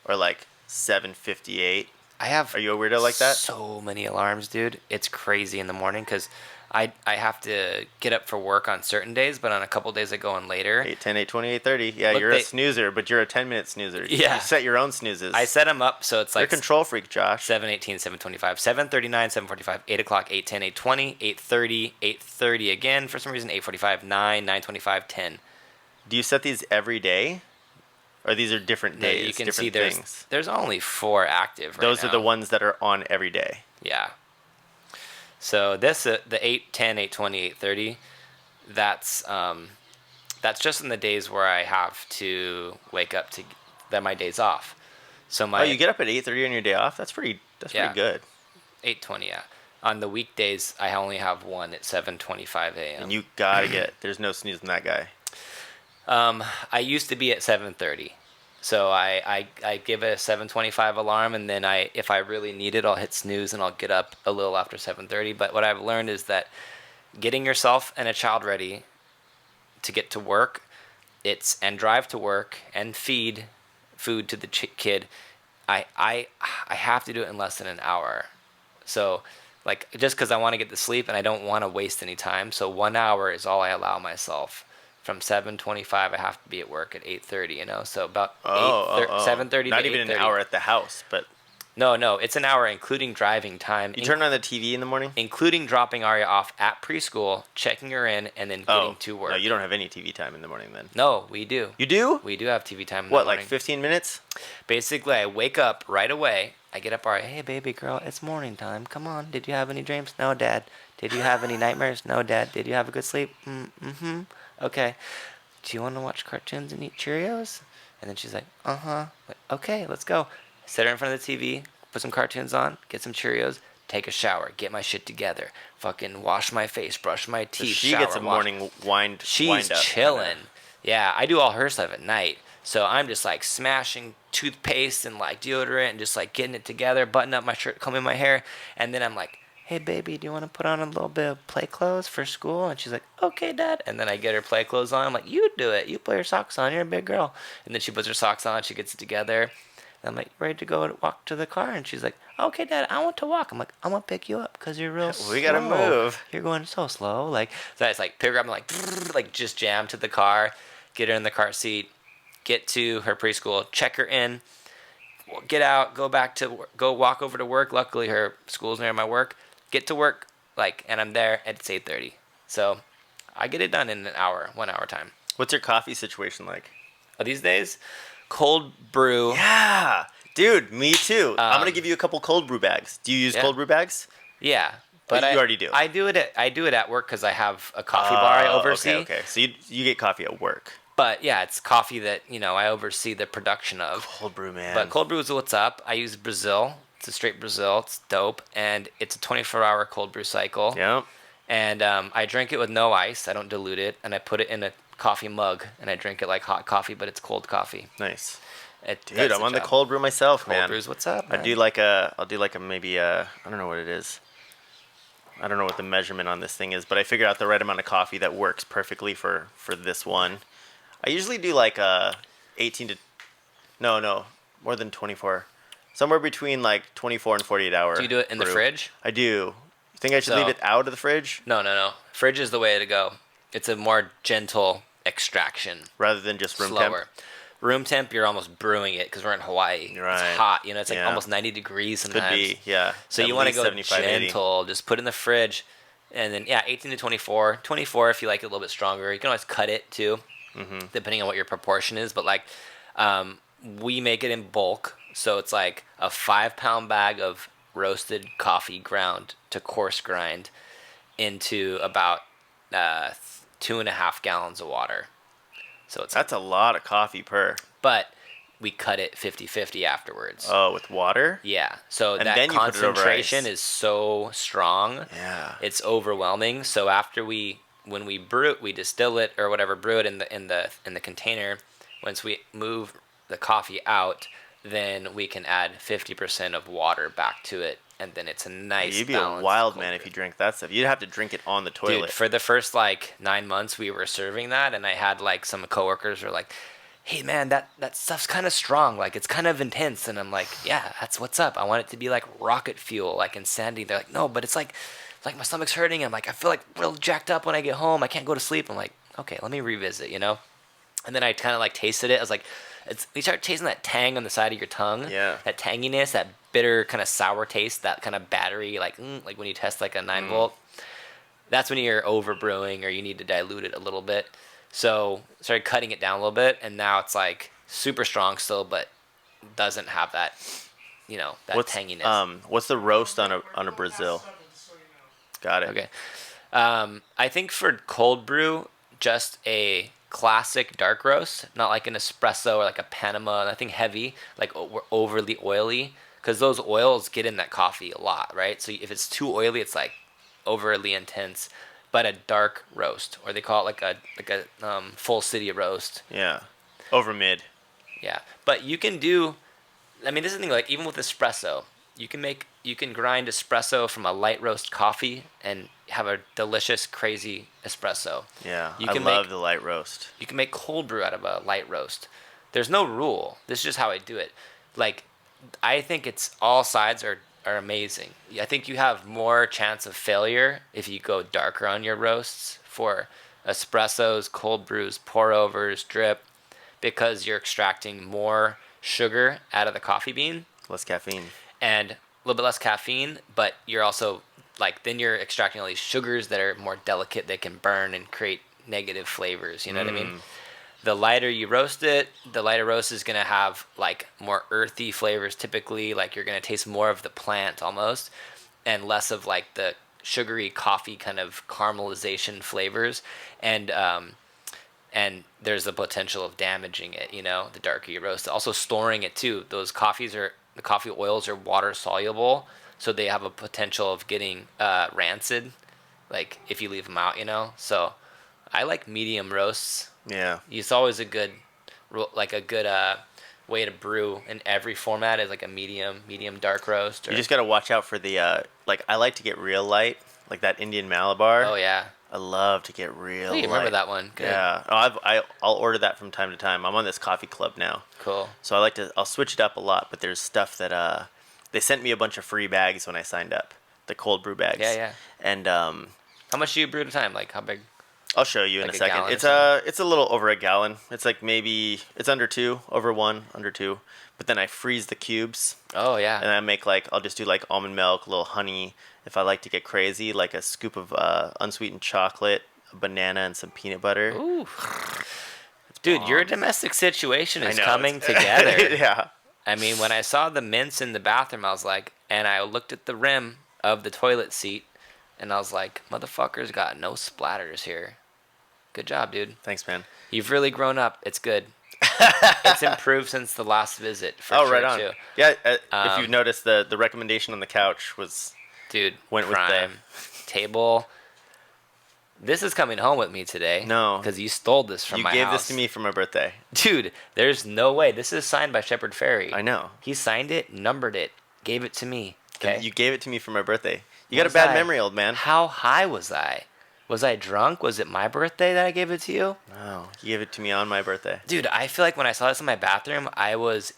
or like 7:58. I have. Are you a weirdo like that? So many alarms, dude. It's crazy in the morning because I have to get up for work on certain days, but on a couple days I go in later. 8:10, 8:20, 8:30. Yeah, Look, you're a snoozer, but you're a 10-minute snoozer. Yeah. You set your own snoozes. I set them up so it's You're a like control freak, Josh. 7:18, 7:25, 7:39, 7:45, 8 o'clock, 8:10, 8:20, 8:30, 8:30 again for some reason, 8:45, 9, 9:25, 10. Do you set these every day? Or these are different No, days, you can different see things? there's only 4 active right Those now. are the ones that are on every day. Yeah. So this the 8, 10, 8:20, 8:30, that's just in the days where I have to wake up to that my day's off. So my Oh, you get up at 8:30 on your day off? That's pretty Yeah. good. 8:20, yeah. On the weekdays, I only have one at 7:25 a.m. And you gotta there's no snoozing that guy. I used to be at 7:30. So I give it a 7:25 alarm, and then if I really need it, I'll hit snooze and I'll get up a little after 7:30. But what I've learned is that getting yourself and a child ready to get to work, and drive to work and feed food to the kid, I have to do it in less than an hour. So like just because I want to get to sleep and I don't want to waste any time, so 1 hour is all I allow myself. From 7:25, I have to be at work at 8:30. So about 7:30 Not to even 8:30. an hour at the house, but No, it's an hour including driving time. you turn on the TV in the morning? Including dropping Arya off at preschool, checking her in, and then getting to work. No, you don't have any TV time in the morning then. No, we do. You do? We do have TV time in What, the morning. like 15 minutes? Basically, I wake up right away. I get up, Arya, hey, baby girl, it's morning time. Come on. Did you have any dreams? No, Dad. Did you have any nightmares? No, Dad. Did you have a good sleep? Mm-hmm. Okay. Do you want to watch cartoons and eat Cheerios? And then she's like, uh-huh. Like, okay, let's go. Sit her in front of the TV, put some cartoons on, get some Cheerios, take a shower, get my shit together, fucking wash my face, brush my So teeth, she shower, gets a wash. morning wind She's up. chilling. Yeah, I do all her stuff at night. So I'm just like smashing toothpaste and like deodorant and just like getting it together, button up my shirt, combing my hair. And then I'm like, hey, baby, do you want to put on a little bit of play clothes for school? And she's like, okay, Dad. And then I get her play clothes on. I'm like, you do it. You put your socks on. You're a big girl. And then she puts her socks on. She gets it together. And I'm like, ready to go and walk to the car. And she's like, okay, Dad, I want to walk. I'm like, I'm going to pick you up because you're real slow. We gotta move. You're going so slow. Like, so I just like pick her up and like just jam to the car, get her in the car seat, get to her preschool, check her in, get out, go walk over to work. Luckily, her school's near my work. Get to work, and I'm there at 8:30. So I get it done in an hour, 1 hour time. What's your coffee situation like? These days, cold brew. Yeah. Dude, me too. I'm going to give you a couple cold brew bags. Do you use cold brew bags? Yeah. But you already do. I do it at work because I have a coffee bar I oversee. Okay. So you get coffee at work. But yeah, it's coffee that, I oversee the production of. Cold brew, man. But cold brew is what's up. I use Brazil. It's a straight Brazil. It's dope. And it's a 24-hour cold brew cycle. Yeah. And I drink it with no ice. I don't dilute it. And I put it in a coffee mug. And I drink it like hot coffee, but it's cold coffee. Nice. Dude, I'm on the cold brew myself, man. Cold brews, what's up, man? I'll do like a maybe I don't know what it is. I don't know what the measurement on this thing is, but I figure out the right amount of coffee that works perfectly for this one. I usually do like 18 to more than 24. Somewhere between like 24 and 48 hours. Do you do it in the fridge? I do. You think I should leave it out of the fridge? No. Fridge is the way to go. It's a more gentle extraction. Rather than just room slower. temp? Room temp, you're almost brewing it because we're in Hawaii. Right. It's hot. It's like almost 90 degrees sometimes. Could be, yeah. So At you want to go 75, 80. gentle. Just put it in the fridge. And then, 18 to 24. 24 if you like it a little bit stronger. You can always cut it too, depending on what your proportion is. But we make it in bulk. So it's like a 5-pound bag of roasted coffee ground to coarse grind into about 2.5 gallons of water. So That's a lot of coffee per. But we cut it 50-50 afterwards. Oh, with water? Yeah. So And that then you put it over concentration ice. is so strong. Yeah. It's overwhelming. So when we brew it, we distill it or whatever, brew it in the container. Once we move the coffee out, then we can add 50% of water back to it, and then it's a nice. You'd be a wild man if you drank that stuff. You'd have to drink it on the toilet. Dude, for the first 9 months we were serving that, and I had some coworkers were like, hey man, that stuff's kind of strong, like it's kind of intense. And I'm like, yeah, that's what's up. I want it to be like rocket fuel, like insanity. They're like, no, but it's like my stomach's hurting. I'm like, I feel like real jacked up when I get home. I can't go to sleep. I'm like, okay, let me revisit, you know? And then I kind of like tasted it. I was like, you start tasting that tang on the side of your tongue. Yeah. That tanginess, that bitter kind of sour taste, that kind of battery, like when you test like a 9 volt. That's when you're over brewing or you need to dilute it a little bit. So started cutting it down a little bit, and now it's like super strong still, but doesn't have that, that tanginess. What's the roast on a Brazil? Got it. Okay. I think for cold brew, just a classic dark roast, not like an espresso or like a Panama, nothing heavy, like overly oily, because those oils get in that coffee a lot, right? So if it's too oily, it's like overly intense. But a dark roast, or they call it like a full city roast. Yeah. Over mid. Yeah, but you can do. I mean, this is the thing. Like even with espresso, you can grind espresso from a light roast coffee and have a delicious, crazy espresso. Yeah, You I can love make the light roast. you can make cold brew out of a light roast. There's no rule. This is just how I do it. Like, I think it's all sides are amazing. I think you have more chance of failure if you go darker on your roasts for espressos, cold brews, pour overs, drip, because you're extracting more sugar out of the coffee bean Less caffeine. and a little bit less caffeine, but you're also like then you're extracting all these sugars that are more delicate that can burn and create negative flavors. You know what I mean? The lighter you roast it, the lighter roast is going to have like more earthy flavors typically, like you're going to taste more of the plant almost and less of like the sugary coffee kind of caramelization flavors, and there's the potential of damaging it, the darker you roast. Also storing it too. The coffee oils are water soluble, so they have a potential of getting rancid like if you leave them out, So I like medium roasts. Yeah. It's always a good way to brew in every format is like a medium dark roast. You just gotta watch out for the like. I like to get real light, like that Indian Malabar. Oh yeah. I love to get real. Oh, you remember that one? Good. Yeah. I'll order that from time to time. I'm on this coffee club now. Cool. So I'll switch it up a lot, but there's stuff that they sent me a bunch of free bags when I signed up, the cold brew bags. Yeah, yeah. And how much do you brew at a time? Like how big? I'll show you in Like a a second. gallon or It's something? it's a little over a gallon. It's like maybe it's under 2, over 1, under 2. But then I freeze the cubes, Oh yeah. and I make I'll just do like almond milk, a little honey. If I like to get crazy, like a scoop of unsweetened chocolate, a banana, and some peanut butter. Ooh. Dude, your domestic situation I is know, coming it's- together. Yeah. I mean, when I saw the mints in the bathroom, I was like, and I looked at the rim of the toilet seat, and I was like, motherfucker's got no splatters here. Good job, dude. Thanks, man. You've really grown up. It's good. It's improved since the last visit. For Oh, sure, right on. too. Yeah, if you've noticed, the recommendation on the couch was Dude, Went with prime. Table. This is coming home with me today. No. Because you stole this from you my gave house. this to me for my birthday. Dude, there's no way. This is signed by Shepherd Ferry. I know. He signed it, numbered it, gave it to me. Okay. You gave it to me for my birthday. You got a Was bad I? memory, old man. How high was I? Was I drunk? Was it my birthday that I gave it to you? No, you gave it to me on my birthday. Dude, I feel like when I saw this in my bathroom, I was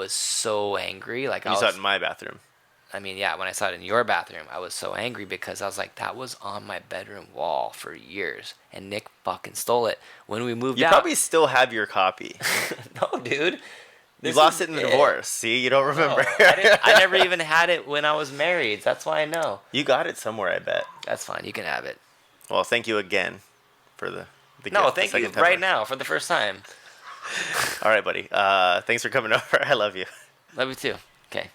so angry. Like You saw it in my bathroom. I mean, yeah, when I saw it in your bathroom, I was so angry because I was like, that was on my bedroom wall for years, and Nick fucking stole it when we moved You out. probably still have your copy. No, dude. You This lost is it in the divorce. See, you don't remember. I never even had it when I was married. That's why I know. You got it somewhere, I bet. That's fine. You can have it. Well, thank you again for the No, gift, the thank you. second time Right around. now, for the first time. All right, buddy. Thanks for coming over. I love you. Love you too. Okay.